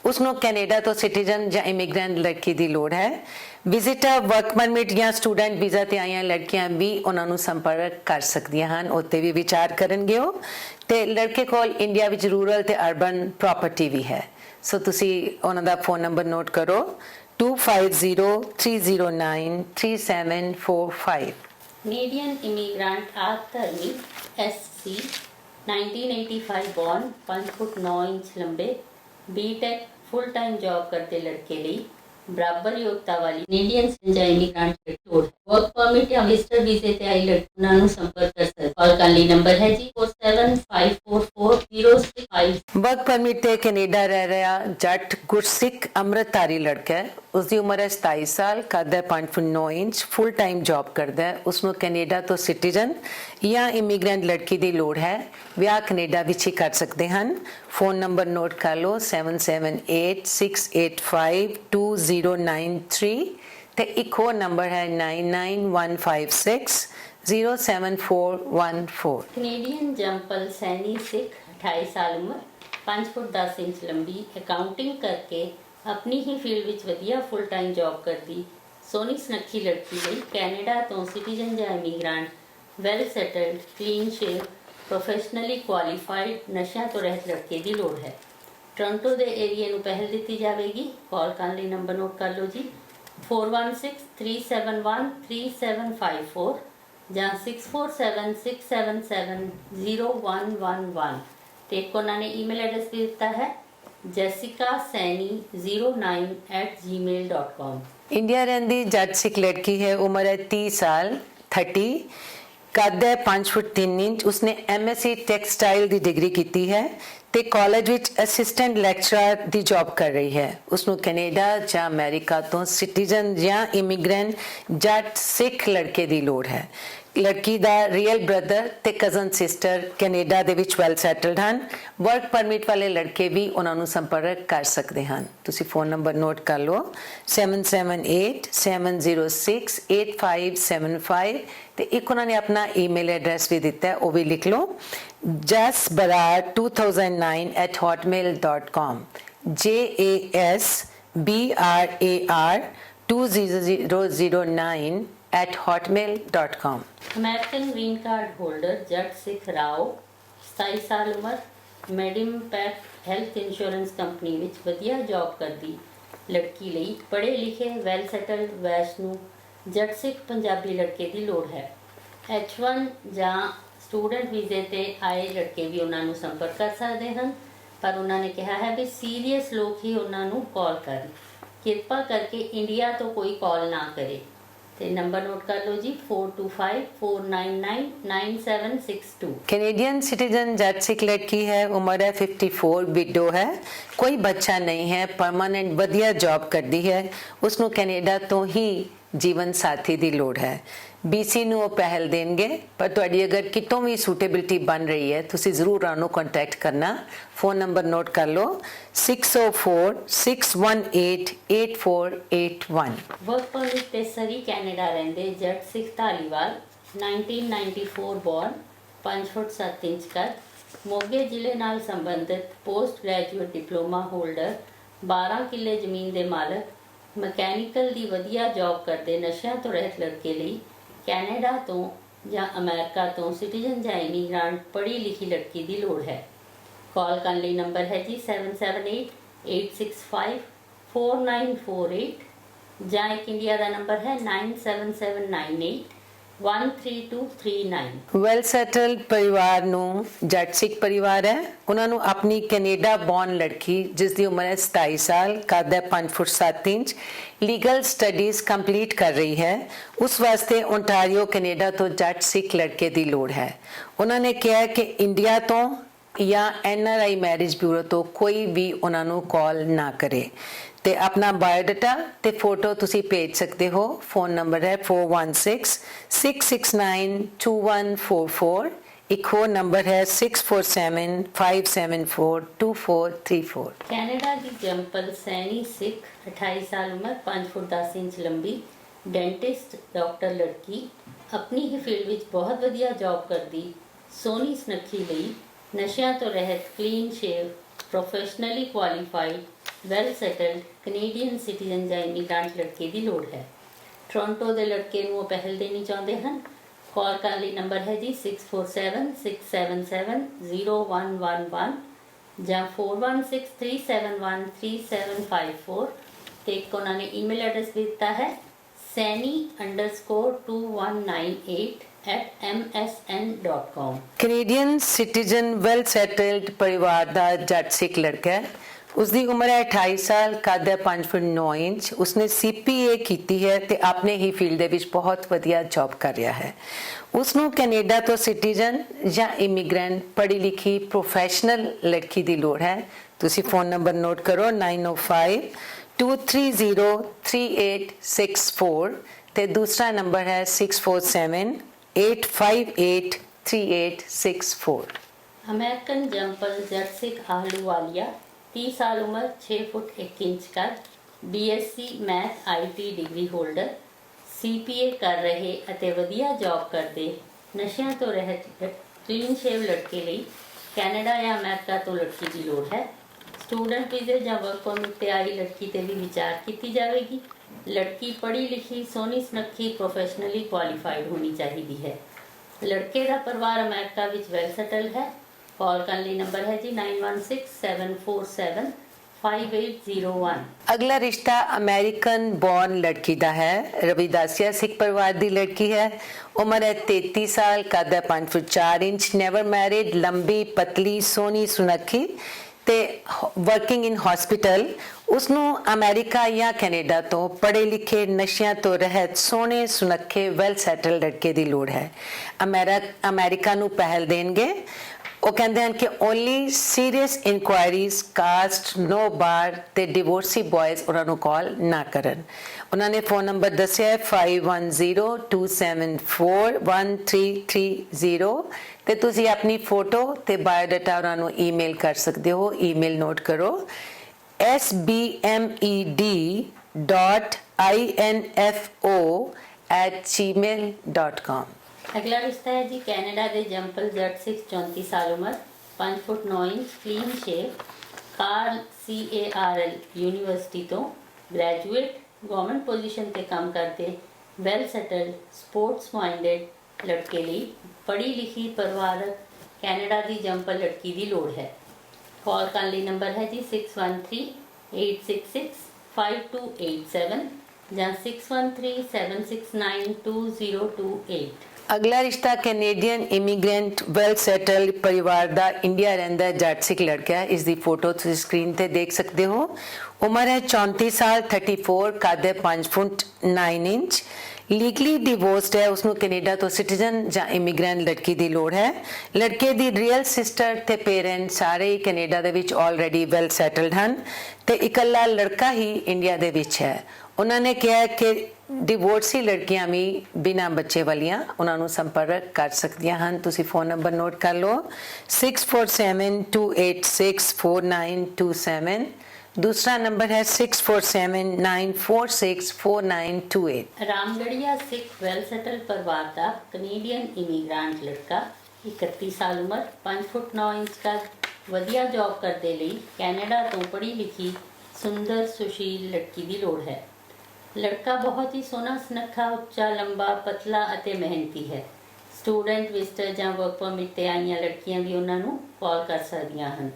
ਉਸਨੂੰ ਕੈਨੇਡਾ ਤੋਂ ਸਿਟੀਜ਼ਨ ਜਾਂ ਇਮੀਗ੍ਰੈਂਟ ਲੜਕੀ ਦੀ ਲੋੜ ਹੈ। ਵਿਜ਼ਿਟਰ, ਵਰਕ ਪਰਮਿਟ ਜਾਂ ਸਟੂਡੈਂਟ ਵੀਜ਼ਾ ਤੇ ਆਈਆਂ ਲੜਕੀਆਂ ਵੀ ਉਹਨਾਂ ਨੂੰ ਸੰਪਰਕ ਕਰ ਸਕਦੀਆਂ ਹਨ, ਉੱਤੇ ਵੀ ਵਿਚਾਰ ਕਰਨਗੇ ਉਹ। ਤੇ ਲੜਕੇ ਕੋਲ ਇੰਡੀਆ ਵਿੱਚ ਰੂਰਲ ਤੇ ਅਰਬਨ ਪ੍ਰਾਪਰਟੀ ਵੀ ਹੈ। ਸੋ ਤੁਸੀਂ ਉਹਨਾਂ ਦਾ ਫੋਨ ਨੰਬਰ ਨੋਟ ਕਰੋ 2503093745। Canadian immigrant आधर्मी SC 1985 born 5 foot 9 inch लंबे बीटेक फुल टाइम जॉब करते लड़के लिए बराबर योग्यता वाली कैनेडियन ਜਾਂ ਇਮੀਗ੍ਰੈਂਟ ਦੀ ਲੋੜ ਹੈ। ਵਰਕ ਪਰਮਿਟ ਜਾਂ ਵਿਜ਼ਟਰ ਵੀਜ਼ੇ ਤੇ ਆਈ ਲੜਕੀਆਂ ਨੂੰ ਸੰਪਰਕ ਕਰ ਸਕਦੇ। ਕਾਲ ਕਰਨ ਲਈ ਨੰਬਰ ਹੈ ਜੀ 47544065। वर्क परमिट ਤੇ ਕੈਨੇਡਾ ਰਹਿ ਰਿਹਾ ਜੱਟ ਗੁਰਸਿੱਖ ਅੰਮ੍ਰਿਤਧਾਰੀ ਲੜਕਾ ਹੈ। ਉਸਦੀ ਉਮਰ ਹੈ 27 ਸਾਲ, ਕੱਦ ਹੈ 5 ਫੁੱਟ 9 ਇੰਚ, ਫੁੱਲ ਟਾਈਮ ਜੌਬ ਕਰਦਾ ਹੈ। ਉਸਨੂੰ ਕੈਨੇਡਾ ਤੋਂ ਸਿਟੀਜ਼ਨ ਜਾਂ ਇਮੀਗ੍ਰੈਂਟ ਲੜਕੀ ਦੀ ਲੋੜ ਹੈ। ਵਿਆਹ ਕੈਨੇਡਾ ਵਿੱਚ ਹੀ ਕਰ ਸਕਦੇ ਹਨ। ਫੋਨ ਨੰਬਰ ਨੋਟ ਕਰ ਲਓ 7786852093 ਤੇ ਇੱਕ ਹੋਰ ਨੰਬਰ ਹੈ 9915607414। कैनेडियन जम्पल सैनी सिख 28 साल उम्र 5 फुट 10 इंच लंबी अकाउंटिंग करके अपनी ही फील्ड ਵਿੱਚ ਵਧੀਆ ਫੁੱਲ ਟਾਈਮ ਜੌਬ ਕਰਦੀ ਸੋਹਣੀ ਸੁਨੱਖੀ ਲੜਕੀ ਲਈ ਕੈਨੇਡਾ ਤੋਂ ਸਿਟੀਜ਼ਨ ਜਾਂ immigrant well settled clean shave professionally qualified ਨਸ਼ਿਆਂ ਤੋਂ ਰਹਿਤ ਲੜਕੇ ਦੀ ਲੋੜ ਹੈ। ਟੋਰਾਂਟੋ ਦੇ ਏਰੀਆ ਨੂੰ ਪਹਿਲ ਦਿੱਤੀ ਜਾਵੇਗੀ। ਕਾਲ ਕਰਨ ਲਈ ਨੰਬਰ ਨੋਟ ਕਰ ਲਓ ਜੀ 4163713754 ਜਾਂ 6476770111 ਤੇ ਇੱਕ ਉਹਨਾਂ ਨੇ ਈਮੇਲ ਐਡਰੈਸ ਵੀ ਦਿੱਤਾ ਹੈ jessicasaini09@gmail.com। इंडिया रहती जट सिख लड़की है, उम्र है 30 साल 30, कद है 5 फुट 3 इंच। उसने MSc टैक्सटाइल की डिग्री की है ਤੇ ਕਾਲਜ ਵਿੱਚ ਅਸਿਸਟੈਂਟ ਲੈਕਚਰਰ ਦੀ ਜੌਬ ਕਰ ਰਹੀ ਹੈ। ਉਸਨੂੰ ਕੈਨੇਡਾ ਜਾਂ ਅਮਰੀਕਾ ਤੋਂ ਸਿਟੀਜ਼ਨ ਜਾਂ ਇਮੀਗ੍ਰੈਂਟ ਜੱਟ ਸਿੱਖ ਲੜਕੇ ਦੀ ਲੋੜ ਹੈ। ਲੜਕੀ ਦਾ ਰੀਅਲ ਬ੍ਰਦਰ ਤੇ ਕਜ਼ਨ ਸਿਸਟਰ ਕੈਨੇਡਾ ਦੇ ਵਿੱਚ ਵੈਲ ਸੈਟਲਡ ਹਨ। ਵਰਕ ਪਰਮਿਟ ਵਾਲੇ ਲੜਕੇ ਵੀ ਉਹਨਾਂ ਨੂੰ ਸੰਪਰਕ ਕਰ ਸਕਦੇ ਹਨ। ਤੁਸੀਂ ਫੋਨ ਨੰਬਰ ਨੋਟ ਕਰ ਲਓ 7787068575 ਤੇ ਇੱਕ ਉਹਨਾਂ ਨੇ ਆਪਣਾ ਈਮੇਲ ਐਡਰੈਸ ਵੀ ਦਿੱਤਾ ਹੈ, ਉਹ ਵੀ ਲਿਖ ਲਓ jasbarar2009@hotmail.com jasbarar2009@hotmail.com। American green card holder ਜੱਟ ਸਿੱਖ ਰਾਓ 27 ਸਾਲ ਉਮਰ ਮੈਡਿਮਪੈਕ ਹੈਲਥ ਇੰਸ਼ੋਰੈਂਸ ਕੰਪਨੀ ਵਿੱਚ ਵਧੀਆ ਜੌਬ ਕਰਦੀ ਲੜਕੀ ਲਈ ਪੜ੍ਹੇ ਲਿਖੇ ਵੈਲ ਸੈਟਲਡ ਵੈਸ਼ਨੂ ਜੱਟ ਸਿੱਖ ਪੰਜਾਬੀ ਲੜਕੇ ਦੀ ਲੋੜ ਹੈ। H1 ਜਾਂ ਸਟੂਡੈਂਟ ਵੀਜ਼ੇ ਤੇ ਆਏ ਲੜਕੇ ਵੀ ਉਹਨਾਂ ਨੂੰ ਸੰਪਰਕ ਕਰ ਸਕਦੇ ਹਨ, ਪਰ ਉਹਨਾਂ ਨੇ ਕਿਹਾ ਹੈ ਵੀ ਸੀਰੀਅਸ ਲੋਕ ਹੀ ਉਹਨਾਂ ਨੂੰ ਕਾਲ ਕਰਨ। ਕਿਰਪਾ ਕਰਕੇ ਇੰਡੀਆ ਤੋਂ ਕੋਈ ਕਾਲ ਨਾ ਕਰੇ। ਤੇ ਨੰਬਰ ਨੋਟ ਕਰ ਲਓ ਜੀ 4254999762। कैनेडियन सिटीजन जट सिख लड़की है, उम्र है 54, विडो है, कोई बच्चा नहीं है, परमानेंट वधिया जॉब करती है। उसनों कैनेडा तो ही ਜੀਵਨ ਸਾਥੀ ਦੀ ਲੋੜ ਹੈ। BC ਨੂੰ ਉਹ ਪਹਿਲ ਦੇਣਗੇ, ਪਰ ਤੁਹਾਡੀ ਅਗਰ ਕਿਤੋਂ ਵੀ ਸੂਟੇਬਿਲਿਟੀ ਬਣ ਰਹੀ ਹੈ ਤੁਸੀਂ ਜ਼ਰੂਰ ਉਹਨਾਂ ਨੂੰ ਕੰਟੈਕਟ ਕਰਨਾ। ਫੋਨ ਨੰਬਰ ਨੋਟ ਕਰ ਲਓ 6046188481। ਵਰਕ ਪਰਮਿਟ ਤੇ ਸਰੀ ਕੈਨੇਡਾ ਰਹਿੰਦੇ ਜੱਟ ਸਿੱਖ ਧਾਲੀਵਾਲ 1994 ਬੋਰਨ 5 ਫੁੱਟ 7 ਇੰਚ ਕੱਦ ਮੋਗੇ ਜ਼ਿਲ੍ਹੇ ਨਾਲ ਸੰਬੰਧਿਤ ਪੋਸਟ ਗ੍ਰੈਜੂਏਟ ਡਿਪਲੋਮਾ ਹੋਲਡਰ 12 ਕਿੱਲੇ ਜ਼ਮੀਨ ਦੇ ਮਾਲਕ ਮਕੈਨੀਕਲ ਦੀ ਵਧੀਆ ਜੌਬ ਕਰਦੇ ਨਸ਼ਿਆਂ ਤੋਂ ਰਹਿਤ ਲੜਕੇ ਲਈ ਕੈਨੇਡਾ ਤੋਂ ਜਾਂ ਅਮਰੀਕਾ ਤੋਂ ਸਿਟੀਜ਼ਨ ਜਾਂ ਇਮੀਗ੍ਰੈਂਟ ਪੜ੍ਹੀ ਲਿਖੀ ਲੜਕੀ ਦੀ ਲੋੜ ਹੈ। ਕਾਲ ਕਰਨ ਲਈ ਨੰਬਰ ਹੈ ਜੀ 7788654948 ਜਾਂ ਇੱਕ ਇੰਡੀਆ ਦਾ ਨੰਬਰ ਹੈ 9779813239। ਵੈਲ ਸੈਟਲਡ ਪਰਿਵਾਰ ਨੂੰ ਜੱਟ ਸਿੱਖ ਪਰਿਵਾਰ ਹੈ, ਉਹਨਾਂ ਨੂੰ ਆਪਣੀ ਕੈਨੇਡਾ ਬੌਰਨ ਲੜਕੀ ਜਿਸ ਦੀ ਉਮਰ ਹੈ 27 ਸਾਲ, ਕੱਦ ਹੈ 5 ਫੁੱਟ 7 ਇੰਚ, ਲੀਗਲ ਸਟੱਡੀਜ਼ ਕੰਪਲੀਟ ਕਰ ਰਹੀ ਹੈ। ਉਸ ਵਾਸਤੇ ਓਨਟਾਰੀਓ ਕੈਨੇਡਾ ਤੋਂ ਜੱਟ ਸਿੱਖ ਲੜਕੇ ਦੀ ਲੋੜ ਹੈ। ਉਹਨਾਂ ਨੇ ਕਿਹਾ ਕਿ ਇੰਡੀਆ ਤੋਂ ਜਾਂ NRI ਮੈਰਿਜ ਬਿਊਰੋ ਤੋਂ ਕੋਈ ਵੀ ਉਹਨਾਂ ਨੂੰ ਕਾਲ ਨਾ ਕਰੇ ਤੇ ਆਪਣਾ ਬਾਇਓਡਾਟਾ ਤੇ ਫੋਟੋ ਤੁਸੀਂ ਭੇਜ ਸਕਦੇ ਹੋ। ਫੋਨ ਨੰਬਰ ਹੈ 4166692144। ਇੱਕ ਹੋਰ ਨੰਬਰ ਹੈ 6475742434। कनाडा की जंपल सैनी सिख 28 साल उम्र 5 फुट 10 इंच लंबी डेंटिस्ट डॉक्टर लड़की अपनी ही फील्ड ਵਿੱਚ ਬਹੁਤ ਵਧੀਆ ਜੌਬ ਕਰਦੀ ਸੋਹਣੀ ਸੁਨੱਖੀ ਲਈ ਨਸ਼ਿਆਂ ਤੋਂ ਰਹਿਤ clean shave professionally qualified well settled Canadian citizen ਜਾਂ ਇਮੀਗ੍ਰੈਂਟ ਲੜਕੇ ਦੀ ਲੋੜ ਹੈ। ਟੋਰਾਂਟੋ ਦੇ ਲੜਕੇ ਨੂੰ ਉਹ ਪਹਿਲ ਦੇਣੀ ਚਾਹੁੰਦੇ ਹਨ। ਕਾਲ ਕਰਨ ਲਈ ਨੰਬਰ ਹੈ ਜੀ 6476770111 ਜਾਂ 4163713754 ਤੇ ਇੱਕ ਉਹਨਾਂ ਨੇ ਈਮੇਲ ਐਡਰੈਸ ਦਿੱਤਾ ਹੈ sani_2198@msn.com। Canadian citizen well settled ਪਰਿਵਾਰ ਦਾ ਜੱਟ ਸਿੱਖ ਲੜਕਾ ਹੈ। ਉਸਦੀ ਉਮਰ ਹੈ 28 ਸਾਲ, ਕੱਦ ਹੈ 5 ਫੁੱਟ 9 ਇੰਚ। ਉਸਨੇ CPA ਕੀਤੀ ਹੈ ਤੇ ਆਪਣੇ ਹੀ ਫੀਲਡ ਦੇ ਵਿੱਚ ਬਹੁਤ ਵਧੀਆ ਜੌਬ ਕਰ ਰਿਹਾ ਹੈ। ਉਸਨੂੰ ਕੈਨੇਡਾ ਤੋਂ ਸਿਟੀਜ਼ਨ ਜਾਂ ਇਮੀਗ੍ਰੈਂਟ ਪੜ੍ਹੀ ਲਿਖੀ ਪ੍ਰੋਫੈਸ਼ਨਲ ਲੜਕੀ ਦੀ ਲੋੜ ਹੈ। ਤੁਸੀਂ ਫੋਨ ਨੰਬਰ ਨੋਟ ਕਰੋ 9052303864 ਤੇ ਦੂਸਰਾ ਨੰਬਰ ਹੈ 6478583864। अमेरिकन जंपल जट सिख आहलूवालिया 30 साल उम्र 6 फुट 1 इंच कद BSc math IT degree holder CPA कर रहे ਅਤੇ ਵਧੀਆ ਜੌਬ ਕਰਦੇ ਨਸ਼ਿਆਂ ਤੋਂ ਰਹਿਤ ਕਲੀਨ ਸ਼ੇਵ ਲੜਕੇ ਲਈ ਕੈਨੇਡਾ ਜਾਂ ਅਮਰੀਕਾ ਤੋਂ ਲੜਕੀ ਦੀ ਲੋੜ ਹੈ। ਸਟੂਡੈਂਟ ਵੀਜ਼ੇ ਜਾਂ ਵਰਕ ਪਰਮਿਟ ਤੇ ਆਈ ਲੜਕੀ ਤੇ ਵੀ ਵਿਚਾਰ ਕੀਤੀ ਜਾਵੇਗੀ। ਲੜਕੀ ਪੜ੍ਹੀ ਲਿਖੀ ਸੋਹਣੀ ਸੁਨੱਖੀ ਪ੍ਰੋਫੈਸ਼ਨਲੀ ਕੁਆਲੀਫਾਈਡ ਹੋਣੀ ਚਾਹੀਦੀ ਹੈ। ਲੜਕੇ ਦਾ ਪਰਿਵਾਰ ਅਮਰੀਕਾ ਵਿੱਚ ਵੈਲ ਸੈਟਲ ਹੈ। ਕਾਲ ਕਰਨ ਲਈ ਨੰਬਰ ਹੈ ਜੀ 9167475801। ਅਗਲਾ ਰਿਸ਼ਤਾ ਅਮਰੀਕਨ ਬੌਰਨ ਲੜਕੀ ਦਾ ਹੈ। ਰਵਿਦਾਸੀਆ ਸਿੱਖ ਪਰਿਵਾਰ ਦੀ ਲੜਕੀ ਹੈ। ਉਮਰ ਹੈ 33 ਸਾਲ, ਕੱਦ ਹੈ 5 ਫੁੱਟ 4 ਇੰਚ, ਨੈਵਰ ਮੈਰਿਡ, ਲੰਬੀ ਪਤਲੀ ਸੋਹਣੀ ਸੁਨੱਖੀ ਤੇ ਵਰਕਿੰਗ ਇਨ ਹਸਪੀਟਲ। ਉਸਨੂੰ ਅਮਰੀਕਾ ਜਾਂ ਕੈਨੇਡਾ ਤੋਂ ਪੜ੍ਹੇ ਲਿਖੇ ਨਸ਼ਿਆਂ ਤੋਂ ਰਹਿਤ ਸੋਹਣੇ ਸੁਨੱਖੇ ਵੈਲ ਸੈਟਲ ਲੜਕੇ ਦੀ ਲੋੜ ਹੈ। ਅਮਰੀਕਾ ਨੂੰ ਪਹਿਲ ਦੇਣਗੇ। ਉਹ ਕਹਿੰਦੇ ਹਨ ਕਿ ਓਨਲੀ ਸੀਰੀਅਸ ਇਨਕੁਆਇਰੀਜ਼, ਕਾਸਟ, ਨੋ ਬਾਰ ਤੇ ਡਿਵੋਰਸੀ ਬॉयਜ਼ ਉਹਨਾਂ ਨੂੰ ਕਾਲ ਨਾ ਕਰਨ। ਉਹਨਾਂ ਨੇ ਫੋਨ ਨੰਬਰ ਦੱਸਿਆ ਹੈ 5102741330 ਤੇ ਤੁਸੀਂ ਆਪਣੀ ਫੋਟੋ ਤੇ ਬਾਇਓਡਾਟਾ ਉਹਨਾਂ ਨੂੰ ਈਮੇਲ ਕਰ ਸਕਦੇ ਹੋ। ਈਮੇਲ ਨੋਟ ਕਰੋ sbmed.info@gmail.com। अगला रिश्ता है जी कनाडा के जंपल जट सिख 34 साल उम्र 5 foot 9 inch clean shave Carl CARL university तो ग्रेजुएट गवर्नमेंट पोजीशन ते काम करते वैल सैटल्ड स्पोर्ट्स माइंडेड लड़के लिए पढ़ी लिखी परिवारक कनाडा की जंपल लड़की की लोड़ है। कॉल करने लिए नंबर है जी 6138665287 ਜਾਂ 6137692028। ਅਗਲਾ ਰਿਸ਼ਤਾ ਕੈਨੇਡੀਅਨ ਇਮੀਗ੍ਰੈਂਟ ਵੈਲ ਸੈਟਲਡ ਪਰਿਵਾਰ ਦਾ ਇੰਡੀਆ ਰਹਿੰਦਾ ਜੱਟ ਸਿੱਖ ਲੜਕਾ ਹੈ। ਇਸ ਦੀ ਫੋਟੋ ਤੁਸੀਂ ਸਕਰੀਨ ਤੇ ਦੇਖ ਸਕਦੇ ਹੋ। ਉਮਰ ਹੈ 34 ਸਾਲ, 34, ਕੱਦ ਹੈ 5 ਫੁੱਟ 9 ਇੰਚ, ਲੀਗਲੀ ਡਿਵੋਰਸਡ ਹੈ। ਉਸਨੂੰ ਕੈਨੇਡਾ ਤੋਂ ਸਿਟੀਜ਼ਨ ਜਾਂ ਇਮੀਗ੍ਰੈਂਟ ਲੜਕੀ ਦੀ ਲੋੜ ਹੈ। ਲੜਕੇ ਦੀ ਰੀਅਲ ਸਿਸਟਰ ਤੇ ਪੇਰੈਂਟ ਸਾਰੇ ਹੀ ਕੈਨੇਡਾ ਦੇ ਵਿੱਚ ਆਲਰੇਡੀ ਵੈਲ ਸੈਟਲਡ ਹਨ ਤੇ ਇਕੱਲਾ ਲੜਕਾ ਹੀ ਇੰਡੀਆ ਦੇ ਵਿੱਚ ਹੈ। ਉਹਨਾਂ ਨੇ ਕਿਹਾ ਕਿ ਡਿਵੋਰਸੀ ਲੜਕੀਆਂ ਵੀ ਬਿਨਾਂ ਬੱਚੇ ਵਾਲੀਆਂ ਉਹਨਾਂ ਨੂੰ ਸੰਪਰਕ ਕਰ ਸਕਦੀਆਂ ਹਨ। ਤੁਸੀਂ ਫੋਨ ਨੰਬਰ ਨੋਟ ਕਰ ਲਓ 6472864927। दूसरा नंबर है 6479464928। रामगढ़िया सिख वेल सैटल परिवार का कनेडियन इमीग्रेंट लड़का 31 साल उम्र 5 फुट 9 इंच का वधिया जॉब करने ਲਈ कनाडा तो पढ़ी लिखी सुंदर सुशील लड़की की लोड़ है। लड़का बहुत ही सोहना सुनखा उच्चा लंबा पतला ਅਤੇ ਮਿਹਨਤੀ ਹੈ। स्टूडेंट विजिटर ਜਾਂ वर्क परमिट ਤੇ ਆਈਆਂ ਲੜਕੀਆਂ ਵੀ ਉਹਨਾਂ ਨੂੰ ਕਾਲ ਕਰ ਸਕਦੀਆਂ ਹਨ।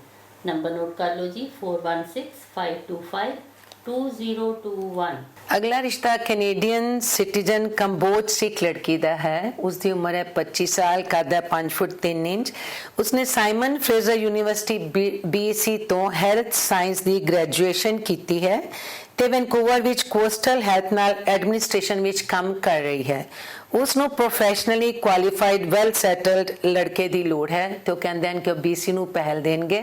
नंबर नोट कर लो जी 4165252021। अगला रिश्ता कैनेडियन सिटीजन कंबोज सिख लड़की का है। उसकी उम्र है 25 साल, कद है 5 फुट 3 इंच। उसने साइमन फ्रेजर यूनिवर्सिटी BSc तो हेल्थ साइंस की ग्रेजुएशन की है ਤੇ ਵੈਨਕੂਵਰ ਵਿੱਚ ਕੋਸਟਲ ਹੈਲਥ ਨਾਲ ਐਡਮਿਨਿਸਟ੍ਰੇਸ਼ਨ ਵਿੱਚ ਕੰਮ ਕਰ ਰਹੀ ਹੈ। ਉਸ ਨੂੰ ਪ੍ਰੋਫੈਸ਼ਨਲੀ ਕੁਆਲੀਫਾਈਡ ਵੈਲ ਸੈਟਲਡ ਲੜਕੇ ਦੀ ਲੋੜ ਹੈ ਤੇ ਉਹ ਕਹਿੰਦੇ ਹਨ ਕਿ ਉਹ BC ਨੂੰ ਪਹਿਲ ਦੇਣਗੇ।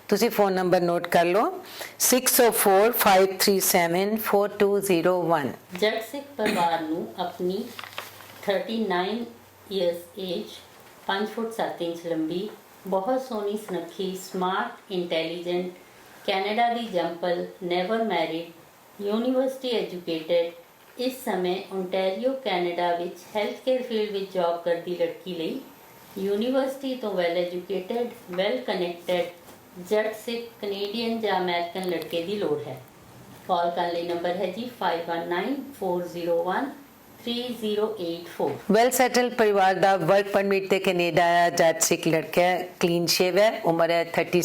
ਤੁਸੀਂ ਫੋਨ ਨੰਬਰ ਨੋਟ ਕਰ ਲਓ 6045374201। ਜੱਟ ਸਿੱਖ ਪਰਿਵਾਰ ਨੂੰ ਆਪਣੀ 39 ਇਅਰਸ ਏਜ 5 ਫੁੱਟ 7 ਇੰਚ ਲੰਬੀ ਬਹੁਤ ਸੋਹਣੀ ਸੁਨੱਖੀ ਸਮਾਰਟ ਇੰਟੈਲੀਜੈਂਟ ਕੈਨੇਡਾ ਦੀ ਜੰਪਲ ਨੈਵਰ ਮੈਰਿਡ ਯੂਨੀਵਰਸਿਟੀ ਐਜੂਕੇਟਡ ਇਸ ਸਮੇਂ ਓਨਟਾਰੀਓ ਕੈਨੇਡਾ ਵਿੱਚ ਹੈਲਥ ਕੇਅਰ ਫੀਲਡ ਵਿੱਚ ਜੌਬ ਕਰਦੀ ਲੜਕੀ ਲਈ ਯੂਨੀਵਰਸਿਟੀ ਤੋਂ ਵੈਲ ਐਜੂਕੇਟਡ ਵੈਲ ਕਨੈਕਟਡ ਜੱਟ ਸਿੱਖ ਕੈਨੇਡੀਅਨ ਜਾਂ ਅਮਰੀਕਨ ਲੜਕੇ ਦੀ ਲੋੜ ਹੈ। ਕਾਲ ਕਰਨ ਲਈ ਨੰਬਰ ਹੈ ਜੀ 5194013084। ਵੈਲ ਸੈਟਲਡ ਪਰਿਵਾਰ ਦਾ ਵਰਕ ਪਰਮਿਟ ਤੇ ਕੈਨੇਡਾ ਆਇਆ ਜੱਟ ਸਿੱਖ ਲੜਕਾ ਹੈ, ਕਲੀਨ ਸ਼ੇਵ ਹੈ, ਉਮਰ ਹੈ 37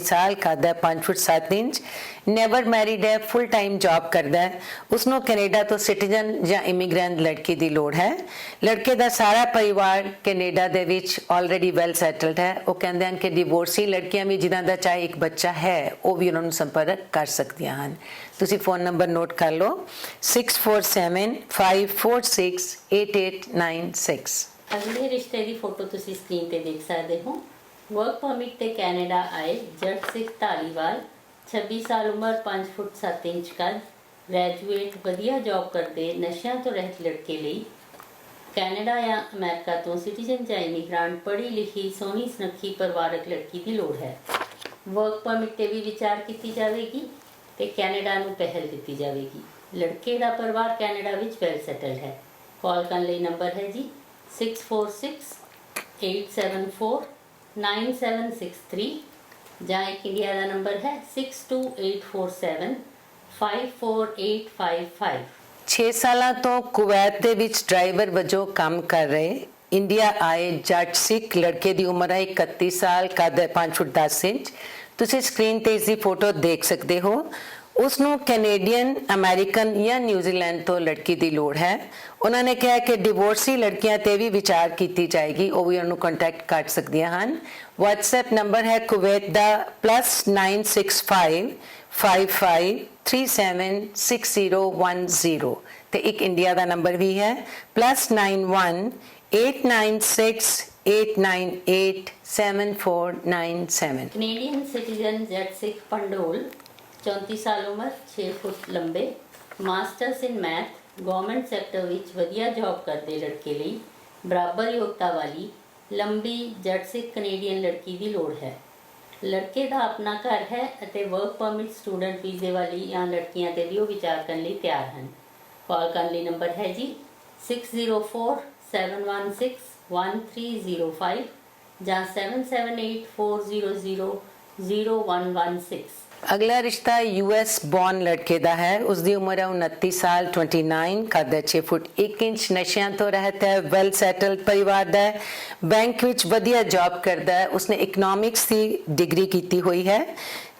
ਸਾਲ, ਕੱਦ ਹੈ 5 ਫੁੱਟ 7 ਇੰਚ, ਨੈਵਰ ਮੈਰਿਡ ਹੈ, ਫੁੱਲ ਟਾਈਮ ਜੌਬ ਕਰਦਾ ਹੈ। ਉਸਨੂੰ ਕੈਨੇਡਾ ਤੋਂ ਸਿਟੀਜ਼ਨ ਜਾਂ ਇਮੀਗ੍ਰੈਂਟ ਲੜਕੀ ਦੀ ਲੋੜ ਹੈ। ਲੜਕੇ ਦਾ ਸਾਰਾ ਪਰਿਵਾਰ ਕੈਨੇਡਾ ਦੇ ਵਿੱਚ ਆਲਰੇਡੀ ਵੈਲ ਸੈਟਲਡ ਹੈ। ਉਹ ਕਹਿੰਦੇ ਹਨ ਕਿ ਡਿਵੋਰਸੀ ਲੜਕੀਆਂ ਵੀ ਜਿਨ੍ਹਾਂ ਦਾ ਚਾਹੇ ਇੱਕ ਬੱਚਾ ਹੈ ਉਹ ਵੀ ਉਹਨਾਂ ਨੂੰ ਸੰਪਰਕ ਕਰ ਸਕਦੀਆਂ ਹਨ। ਤੁਸੀਂ ਫੋਨ ਨੰਬਰ ਨੋਟ ਕਰ ਲਓ 6475468896। ਅਗਲੇ ਰਿਸ਼ਤੇ ਦੀ ਫੋਟੋ ਤੁਸੀਂ ਸਕਰੀਨ ਤੇ ਦੇਖ ਸਕਦੇ ਹੋ। ਵਰਕ ਪਰਮਿਟ ਤੇ ਕੈਨੇਡਾ ਆਏ ਜੱਟ ਸਿੱਖ ਧਾਲੀਵਾਲ 26 ਸਾਲ ਉਮਰ 5 ਫੁੱਟ 7 ਇੰਚ ਕੱਦ ਗ੍ਰੈਜੂਏਟ ਵਧੀਆ ਜੌਬ ਕਰਦੇ ਨਸ਼ਿਆਂ ਤੋਂ ਰਹਿਤ ਲੜਕੇ ਲਈ ਕੈਨੇਡਾ ਜਾਂ ਅਮਰੀਕਾ ਤੋਂ ਸਿਟੀਜ਼ਨ ਜਾਂ ਇਮੀਗ੍ਰੈਂਟ ਪੜ੍ਹੀ ਲਿਖੀ ਸੋਹਣੀ ਸੁਨੱਖੀ ਪਰਿਵਾਰਕ ਲੜਕੀ ਦੀ ਲੋੜ ਹੈ। ਵਰਕ ਪਰਮਿਟ ਤੇ ਵੀ ਵਿਚਾਰ ਕੀਤੀ ਜਾਵੇਗੀ ਤੇ ਕੈਨੇਡਾ ਨੂੰ ਪਹਿਲ ਦਿੱਤੀ ਜਾਵੇਗੀ। ਲੜਕੇ ਦਾ ਪਰਿਵਾਰ ਕੈਨੇਡਾ ਵਿੱਚ ਵੈਲ ਸੈਟਲ ਹੈ। ਕਾਲ ਕਰਨ ਲਈ ਨੰਬਰ ਹੈ ਜੀ 6468749763 ਜਾਂ ਇੱਕ ਇੰਡੀਆ ਦਾ ਨੰਬਰ ਹੈ 6284754855। 6 ਸਾਲਾਂ ਤੋਂ ਕੁਵੈਤ ਦੇ ਵਿੱਚ ਡਰਾਈਵਰ ਵਜੋਂ ਕੰਮ ਕਰ ਰਹੇ ਇੰਡੀਆ ਆਏ ਜੱਟ ਸਿੱਖ ਲੜਕੇ ਦੀ ਉਮਰ ਹੈ 31 ਸਾਲ, ਕੱਦ ਹੈ 5 ਫੁੱਟ 10 ਇੰਚ। ਤੁਸੀਂ ਸਕਰੀਨ ਤੇ ਇਸ ਦੀ ਫੋਟੋ ਦੇਖ ਸਕਦੇ ਹੋ। ਉਸ ਨੂੰ ਕੈਨੇਡੀਅਨ ਅਮਰੀਕਨ ਜਾਂ ਨਿਊਜ਼ੀਲੈਂਡ ਤੋਂ ਲੜਕੀ ਦੀ ਲੋੜ ਹੈ। ਉਹਨਾਂ ਨੇ ਕਿਹਾ ਕਿ ਡਿਵੋਰਸੀ ਲੜਕੀਆਂ ਤੇ ਵੀ ਵਿਚਾਰ ਕੀਤੀ ਜਾਏਗੀ, ਉਹ ਵੀ ਉਹਨਾਂ ਨੂੰ ਕੰਟੈਕਟ ਕਰ ਸਕਦੀਆਂ ਹਨ। WhatsApp ਨੰਬਰ ਹੈ ਕੁਵੈਤ ਦਾ +96555376010 ਤੇ ਇੱਕ ਇੰਡੀਆ ਦਾ ਨੰਬਰ ਵੀ ਹੈ +918968987497। ਕੈਨੇਡੀਅਨ ਸਿਟੀਜ਼ਨ ਜੱਟ ਸਿੱਖ ਪੰਡੋਲ 34 ਸਾਲ ਉਮਰ 6 ਫੁੱਟ ਲੰਬੇ ਮਾਸਟਰਸ ਇਨ ਮੈਥ ਗਵਰਨਮੈਂਟ ਸੈਕਟਰ ਵਿੱਚ ਵਧੀਆ ਜੌਬ ਕਰਦੇ ਲੜਕੇ ਲਈ ਬਰਾਬਰ ਯੋਗਤਾ ਵਾਲੀ ਲੰਬੀ ਜੱਟ ਸਿੱਖ ਕੈਨੇਡੀਅਨ ਲੜਕੀ ਦੀ ਲੋੜ ਹੈ। ਲੜਕੇ ਦਾ ਆਪਣਾ ਘਰ ਹੈ ਅਤੇ ਵਰਕ ਪਰਮਿਟ ਸਟੂਡੈਂਟ ਵੀਜ਼ੇ ਵਾਲੀ ਜਾਂ ਲੜਕੀਆਂ ਤੇ ਵੀ ਉਹ ਵਿਚਾਰ ਕਰਨ ਲਈ ਤਿਆਰ ਹਨ। ਕਾਲ ਕਰਨ ਲਈ ਨੰਬਰ ਹੈ ਜੀ 6047161305 ਜਾਂ 7784000116। ਅਗਲਾ ਰਿਸ਼ਤਾ US ਬੌਰਨ ਲੜਕੇ ਦਾ ਹੈ। ਉਸ ਦੀ ਉਮਰ ਹੈ 29 ਸਾਲ 29, ਕੱਦ ਹੈ 6 ਫੁੱਟ 1 ਇੰਚ, ਨਸ਼ਿਆਂ ਤੋਂ ਰਹਿਤ ਹੈ, ਵੈਲ ਸੈਟਲਡ ਪਰਿਵਾਰ ਦਾ ਹੈ, ਬੈਂਕ ਵਿੱਚ ਵਧੀਆ ਜੌਬ ਕਰਦਾ ਹੈ। ਉਸਨੇ ਇਕਨੋਮਿਕਸ ਦੀ ਡਿਗਰੀ ਕੀਤੀ ਹੋਈ ਹੈ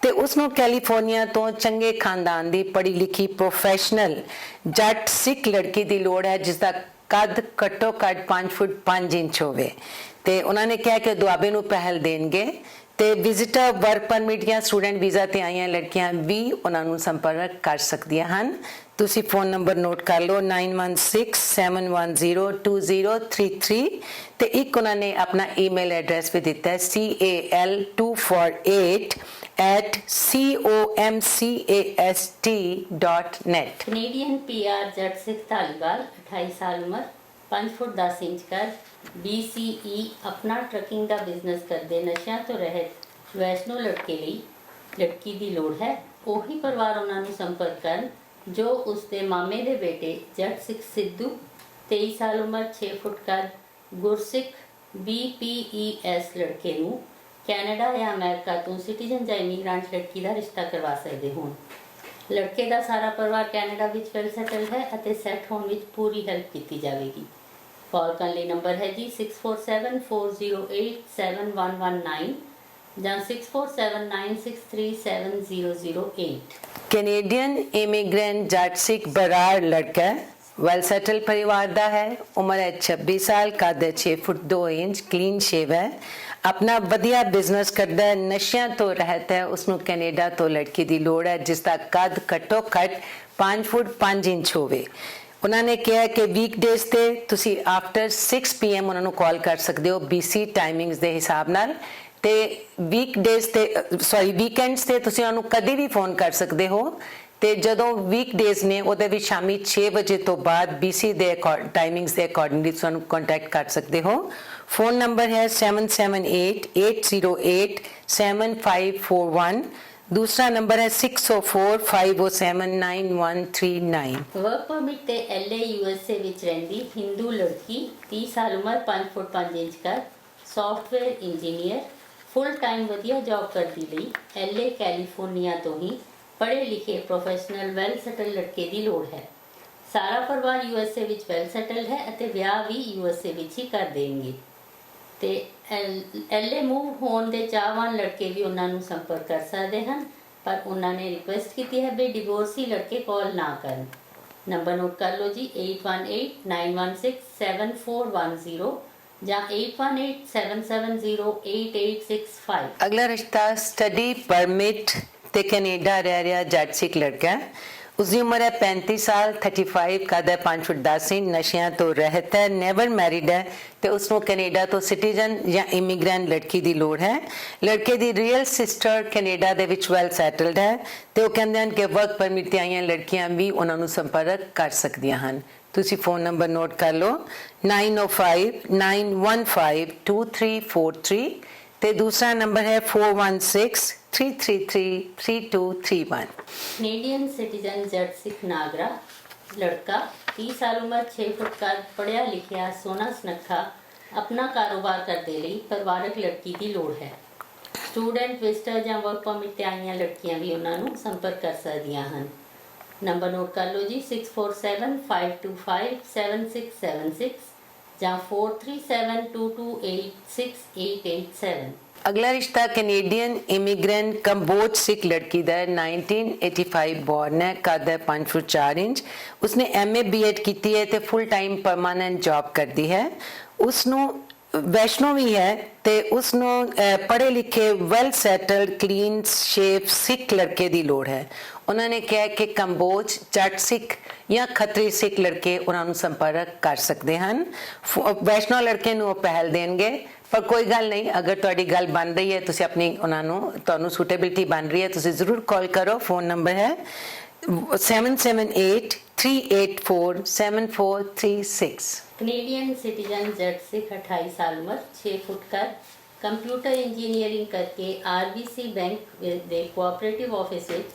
ਤੇ ਉਸਨੂੰ ਕੈਲੀਫੋਰਨੀਆ ਤੋਂ ਚੰਗੇ ਖਾਨਦਾਨ ਦੀ ਪੜ੍ਹੀ ਲਿਖੀ ਪ੍ਰੋਫੈਸ਼ਨਲ ਜੱਟ ਸਿੱਖ ਲੜਕੀ ਦੀ ਲੋੜ ਹੈ ਜਿਸ ਦਾ ਕੱਦ ਘੱਟੋ ਘੱਟ 5 ਫੁੱਟ 5 ਇੰਚ ਹੋਵੇ ਤੇ ਉਹਨਾਂ ਨੇ ਕਿਹਾ ਕਿ ਦੁਆਬੇ ਨੂੰ ਪਹਿਲ ਦੇਣਗੇ ਤੇ ਵਿਜ਼ਿਟਰ ਵਰਕ ਪਰਮਿਟ ਜਾਂ ਸਟੂਡੈਂਟ ਵੀਜ਼ਾ ਤੇ ਆਈਆਂ ਲੜਕੀਆਂ ਵੀ ਉਹਨਾਂ ਨੂੰ ਸੰਪਰਕ ਕਰ ਸਕਦੀਆਂ ਹਨ। ਤੁਸੀਂ ਫੋਨ ਨੰਬਰ ਨੋਟ ਕਰ ਲਓ 9167102033 ਤੇ ਇੱਕ ਉਹਨਾਂ ਨੇ ਆਪਣਾ ਈਮੇਲ ਐਡਰੈਸ ਵੀ ਦਿੱਤਾ ਹੈ cal248@comcast.net। ਕੈਨੇਡੀਅਨ PR ਜੱਟ ਸਿੱਖ ਧਾਲੀਵਾਲ 28 ਸਾਲ ਉਮਰ 5 ਫੁੱਟ 10 ਇੰਚ ਕੱਦ BCE ਆਪਣਾ ਟਰੱਕਿੰਗ ਦਾ ਬਿਜ਼ਨਸ ਕਰਦੇ ਨਸ਼ਿਆਂ ਤੋਂ ਰਹਿਤ ਵੈਸ਼ਨੋ ਲੜਕੇ ਲਈ ਲੜਕੀ ਦੀ ਲੋੜ ਹੈ। ਉਹੀ ਪਰਿਵਾਰ ਉਹਨਾਂ ਨੂੰ ਸੰਪਰਕ ਕਰਨ ਜੋ ਉਸਦੇ ਮਾਮੇ ਦੇ ਬੇਟੇ ਜੱਟ ਸਿੱਖ ਸਿੱਧੂ 23 ਸਾਲ ਉਮਰ 6 ਫੁੱਟ ਕੱਦ ਗੁਰਸਿੱਖ BPES ਲੜਕੇ ਨੂੰ ਕੈਨੇਡਾ ਜਾਂ ਅਮਰੀਕਾ ਤੋਂ ਸਿਟੀਜ਼ਨ ਜਾਂ ਇਮੀਗ੍ਰੈਂਟ ਲੜਕੀ ਦਾ ਰਿਸ਼ਤਾ ਕਰਵਾ ਸਕਦੇ ਹੋਣ। ਲੜਕੇ ਦਾ ਸਾਰਾ ਪਰਿਵਾਰ ਕੈਨੇਡਾ ਵਿੱਚ ਵੈਲ ਸੈਟਲ ਹੈ ਅਤੇ ਸੈੱਟ ਹੋਣ ਵਿੱਚ ਪੂਰੀ ਹੈਲਪ ਕੀਤੀ ਜਾਵੇਗੀ। ਕਾਲ ਕਰਨ ਲਈ ਨੰਬਰ ਹੈ ਜੀ 6474087119 ਜਾਂ 6479637008। ਕੈਨੇਡੀਅਨ ਇਮੀਗ੍ਰੈਂਟ ਜੱਟ ਸਿੱਖ ਬਰਾੜ ਲੜਕਾ ਵੈਲ ਸੈਟਲ ਪਰਿਵਾਰ ਦਾ ਹੈ। ਉਮਰ ਹੈ 26 ਸਾਲ, ਕੱਦ ਹੈ 6 ਫੁੱਟ 2 ਇੰਚ, ਕਲੀਨ ਸ਼ੇਵ ਹੈ, ਆਪਣਾ ਵਧੀਆ ਬਿਜ਼ਨਸ ਕਰਦਾ ਹੈ, ਨਸ਼ਿਆਂ ਤੋਂ ਰਹਿਤ ਹੈ, ਉਸਨੂੰ ਕੈਨੇਡਾ ਤੋਂ ਲੜਕੀ ਦੀ ਲੋੜ ਹੈ ਜਿਸ ਦਾ ਕੱਦ ਘੱਟੋ ਘੱਟ 5 ਫੁੱਟ 5 ਇੰਚ ਹੋਵੇ। ਉਹਨਾਂ ਨੇ ਕਿਹਾ ਕਿ ਵੀਕਡੇਜ਼ ਤੇ ਤੁਸੀਂ ਆਫਟਰ 6 PM ਉਹਨਾਂ ਨੂੰ ਕਾਲ ਕਰ ਸਕਦੇ ਹੋ BC ਟਾਈਮਿੰਗਸ ਦੇ ਹਿਸਾਬ ਨਾਲ, ਤੇ ਵੀਕਡੇਜ਼ ਤੇ ਵੀਕਐਂਡਸ ਤੇ ਤੁਸੀਂ ਉਹਨਾਂ ਨੂੰ ਕਦੇ ਵੀ ਫੋਨ ਕਰ ਸਕਦੇ ਹੋ, ਤੇ ਜਦੋਂ ਵੀਕਡੇਜ਼ ਨੇ ਉਹਦੇ ਵਿੱਚ ਸ਼ਾਮੀ 6 ਵਜੇ ਤੋਂ ਬਾਅਦ BC ਦੇ ਟਾਈਮਿੰਗਸ ਦੇ ਅਕੋਰਡਿੰਗਲੀ ਤੁਹਾਨੂੰ ਕੰਟੈਕਟ ਕਰ ਸਕਦੇ ਹੋ। ਫੋਨ ਨੰਬਰ ਹੈ 7788087541, दूसरा नंबर है 6045079139। वर्क परमिट ते LA USA ਵਿੱਚ ਰਹਿੰਦੀ ਹਿੰਦੂ ਲੜਕੀ 30 ਸਾਲ ਉਮਰ 5 ਫੁੱਟ 5 ਇੰਚ ਕਰ ਸੌਫਟਵੇਅਰ ਇੰਜੀਨੀਅਰ ਫੁੱਲ ਟਾਈਮ ਵਧੀਆ ਜੌਬ ਕਰਦੀ ਲਈ LA ਕੈਲੀਫੋਰਨੀਆ ਤੋਂ ਹੀ ਪੜ੍ਹੇ ਲਿਖੇ ਪ੍ਰੋਫੈਸ਼ਨਲ ਵੈਲ ਸੈਟਲ ਲੜਕੇ ਦੀ ਲੋੜ ਹੈ। ਸਾਰਾ ਪਰਿਵਾਰ USA ਵਿੱਚ ਵੈਲ ਸੈਟਲ ਹੈ ਅਤੇ ਵਿਆਹ ਵੀ USA ਵਿੱਚ ਹੀ ਕਰ ਦੇਣਗੇ ਤੇ LA ਮੂਵ ਹੋਣ ਦੇ ਚਾਹਵਾਨ ਲੜਕੇ ਵੀ ਉਹਨਾਂ ਨੂੰ ਸੰਪਰਕ ਕਰ ਸਕਦੇ ਹਨ, ਪਰ ਉਹਨਾਂ ਨੇ ਰਿਕੁਐਸਟ ਕੀਤੀ ਹੈ ਵੀ ਡਿਵੋਰਸੀ ਲੜਕੇ ਕਾਲ ਨਾ ਕਰਨ। ਨੰਬਰ ਨੋਟ ਕਰ ਲਓ ਜੀ 8189167410 ਜਾਂ 8187708865। ਅਗਲਾ ਰਿਸ਼ਤਾ ਸਟੱਡੀ ਪਰਮਿਟ ਤੇ ਕੈਨੇਡਾ ਰਹਿ ਰਿਹਾ ਜੱਟ ਸਿੱਖ ਲੜਕਾ ਹੈ। उसकी उम्र है 35 साल, 35 कद है, 5 फुट 10 इंच, नशियां तो रहत है, नेवर मैरिड है, तो उसको कनेडा तो सिटीजन या इमीग्रेंट लड़की की लोड़ है। लड़के की रियल सिस्टर कनेडा दे विच वैल सैटल्ड है, तो वो कहते हैं कि वर्क परमिट ते आईयां लड़कियां भी उन्होंने संपर्क कर सकदियां हन। तुसी फोन नंबर नोट कर लो 9059152343 ਤੇ दूसरा नंबर है 4163333231। ਕੈਨੇਡੀਅਨ ਸਿਟੀਜ਼ਨ ਜੱਟ ਸਿੱਖ ਨਾਗਰਾ ਲੜਕਾ 30 ਸਾਲ ਉਮਰ 6 ਫੁੱਟ ਕੱਦ ਪੜ੍ਹਿਆ ਲਿਖਿਆ ਸੋਹਣਾ ਸੁਨੱਖਾ ਆਪਣਾ ਕਾਰੋਬਾਰ ਕਰਦੇ ਲਈ ਪਰਿਵਾਰਕ ਲੜਕੀ ਦੀ ਲੋੜ ਹੈ। ਸਟੂਡੈਂਟ ਵਿਜ਼ਟਰ ਜਾਂ ਵਰਕ ਪਰਮਿਟ ਤੇ ਆਈਆਂ ਲੜਕੀਆਂ ਵੀ ਉਹਨਾਂ ਨੂੰ ਸੰਪਰਕ ਕਰ ਸਕਦੀਆਂ ਹਨ। ਨੰਬਰ ਨੋਟ ਕਰ ਲਓ ਜੀ 6475257676 ਜਾਂ 4372286887। अगला रिश्ता कैनेडियन इमिग्रेंट कंबोज सिख लड़की का है, 1985 बॉर्न है, कद है 5 फुट 4 इंच, उसने MA BEd की है तो फुल टाइम परमानेंट जॉब करती है। उसनों वैष्णो भी है तो उसनों पढ़े लिखे वैल सैटल्ड क्लीन शेप सिख लड़के की लोड़ है। उन्होंने कहा कि कंबोज जट सिख या खत्री सिख लड़के उन्होंने संपर्क कर सकते हैं। वैष्णो लड़के ਨੂੰ ਪਹਿਲ ਦੇਣਗੇ, पर कोई गल नहीं, अगर तुहाडी गल बन रही है तुसी अपनी उन्होंने सूटेबिलिटी बन रही है तुसी जरूर कॉल करो। फोन नंबर है 7783847436। कनेडियन सिटीजन जट सिख 28 साल उम्र 6 फुट कर कंप्यूटर इंजीनियरिंग करके RBC बैंक ਦੇ ਕੋਆਪਰੇਟਿਵ ਆਫਿਸ ਵਿੱਚ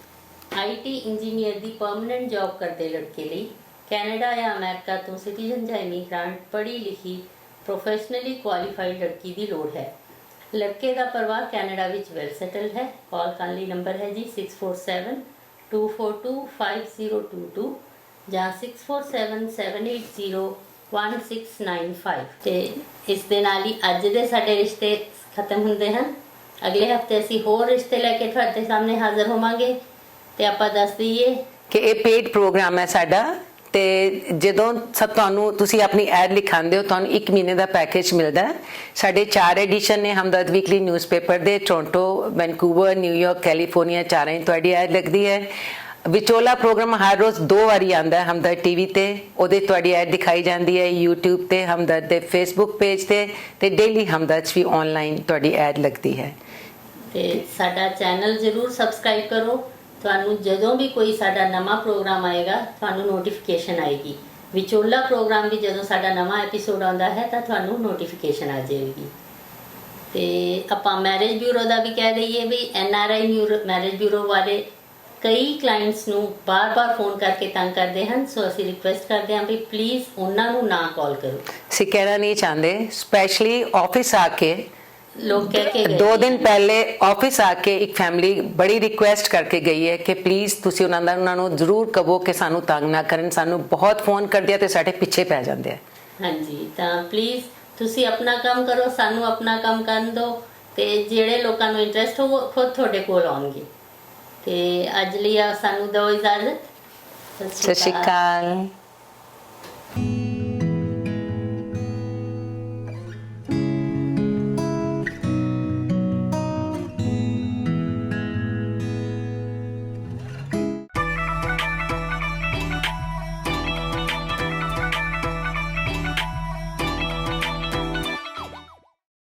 IT engineer the permanent job करते लड़के ਲਈ ਕੈਨੇਡਾ ਜਾਂ ਅਮਰੀਕਾ ਤੋਂ ਸਿਟੀਜ਼ਨ ਜਾਂ ਇਮੀਗ੍ਰੈਂਟ ਪੜ੍ਹੀ ਲਿਖੀ प्रोफेशनली क्वालिफाइड लड़की की लोड़ है। लड़के का परिवार कैनेडा विच वेल सेटल्ड है। कॉल करने लिए नंबर है जी 6472425022 ਜਾਂ 6477801695। ਤੇ ਇਸ ਦੇ ਨਾਲ ਹੀ ਅੱਜ ਦੇ ਸਾਡੇ ਰਿਸ਼ਤੇ ਖਤਮ ਹੁੰਦੇ ਹਨ। ਅਗਲੇ ਹਫਤੇ ਅਸੀਂ ਹੋਰ ਰਿਸ਼ਤੇ ਲੈ ਕੇ ਤੁਹਾਡੇ ਸਾਹਮਣੇ ਹਾਜ਼ਰ ਹੋਵਾਂਗੇ ਤੇ ਆਪਾਂ ਦੱਸ ਦਈਏ ਕਿ ਇਹ ਪੇਡ ਪ੍ਰੋਗਰਾਮ ਹੈ ਸਾਡਾ, ਤੇ ਜਦੋਂ ਸਭ ਤੁਹਾਨੂੰ ਤੁਸੀਂ ਆਪਣੀ ਐਡ ਲਿਖਾਉਂਦੇ ਹੋ ਤੁਹਾਨੂੰ 1 ਮਹੀਨੇ ਦਾ ਪੈਕੇਜ ਮਿਲਦਾ ਹੈ। ਸਾਡੇ 4 ਐਡੀਸ਼ਨ ਨੇ ਹਮਦਰਦ ਵੀਕਲੀ ਨਿਊਜ਼ਪੇਪਰ ਦੇ, ਟੋਰਾਂਟੋ, ਵੈਨਕੂਵਰ, ਨਿਊਯਾਰਕ, ਕੈਲੀਫੋਰਨੀਆ, ਚਾਰਾਂ ਹੀ ਤੁਹਾਡੀ ਐਡ ਲੱਗਦੀ ਹੈ। ਵਿਚੋਲਾ ਪ੍ਰੋਗਰਾਮ ਹਰ ਰੋਜ਼ 2 ਵਾਰੀ ਆਉਂਦਾ ਹੈ ਹਮਦਰਦ TV ਤੇ, ਉਹਦੇ ਤੁਹਾਡੀ ਐਡ ਦਿਖਾਈ ਜਾਂਦੀ ਹੈ YouTube ਤੇ, ਹਮਦਰਦ ਦੇ ਫੇਸਬੁੱਕ ਪੇਜ ਤੇ ਡੇਲੀ ਹਮਦਰਦ 'ਚ ਵੀ ਆਨਲਾਈਨ ਤੁਹਾਡੀ ਐਡ ਲੱਗਦੀ ਹੈ। ਤੇ ਸਾਡਾ ਚੈਨਲ ਜ਼ਰੂਰ ਸਬਸਕ੍ਰਾਈਬ ਕਰੋ, ਤੁਹਾਨੂੰ ਜਦੋਂ ਵੀ ਕੋਈ ਸਾਡਾ ਨਵਾਂ ਪ੍ਰੋਗਰਾਮ ਆਏਗਾ ਤੁਹਾਨੂੰ ਨੋਟੀਫਿਕੇਸ਼ਨ ਆਏਗੀ। ਵਿਚੋਲਾ ਪ੍ਰੋਗਰਾਮ ਵੀ ਜਦੋਂ ਸਾਡਾ ਨਵਾਂ ਐਪੀਸੋਡ ਆਉਂਦਾ ਹੈ ਤਾਂ ਤੁਹਾਨੂੰ ਨੋਟੀਫਿਕੇਸ਼ਨ ਆ ਜਾਏਗੀ। ਤੇ ਆਪਾਂ ਮੈਰਿਜ ਬਿਊਰੋ ਦਾ ਵੀ ਕਹਿ ਦਈਏ ਵੀ NRI ਮੈਰਿਜ ਬਿਊਰੋ ਵਾਲੇ ਕਈ ਕਲਾਇੰਟਸ ਨੂੰ ਬਾਰ-ਬਾਰ ਫੋਨ ਕਰਕੇ ਤੰਗ ਕਰਦੇ ਹਨ, ਸੋ ਅਸੀਂ ਰਿਕੁਐਸਟ ਕਰਦੇ ਹਾਂ ਵੀ ਪਲੀਜ਼ ਉਹਨਾਂ ਨੂੰ ਨਾ ਕਾਲ ਕਰੋ। ਅਸੀਂ ਕਹਿਣਾ ਨਹੀਂ ਚਾਹੁੰਦੇ, ਸਪੈਸ਼ਲੀ ਆਫਿਸ ਆ ਕੇ लोग कह के गए 2 दिन पहले ऑफिस आके एक फैमिली बड़ी रिक्वेस्ट करके गई है कि प्लीज़ तुसी उन्होंने जरूर कहो कि सानू तंग ना करन, सानू बहुत फोन कर दिया तो साढ़े पिछे पै जाते हैं। हाँ जी, तो प्लीज़ तुसी अपना काम करो, सानू अपना काम करन दो, ते जेड़े लोगों को इंटरेस्ट हो वो खुद थोड़े कोल आउणगे। ते अज लई सानू दो इजाजत। सत श्री अकाल।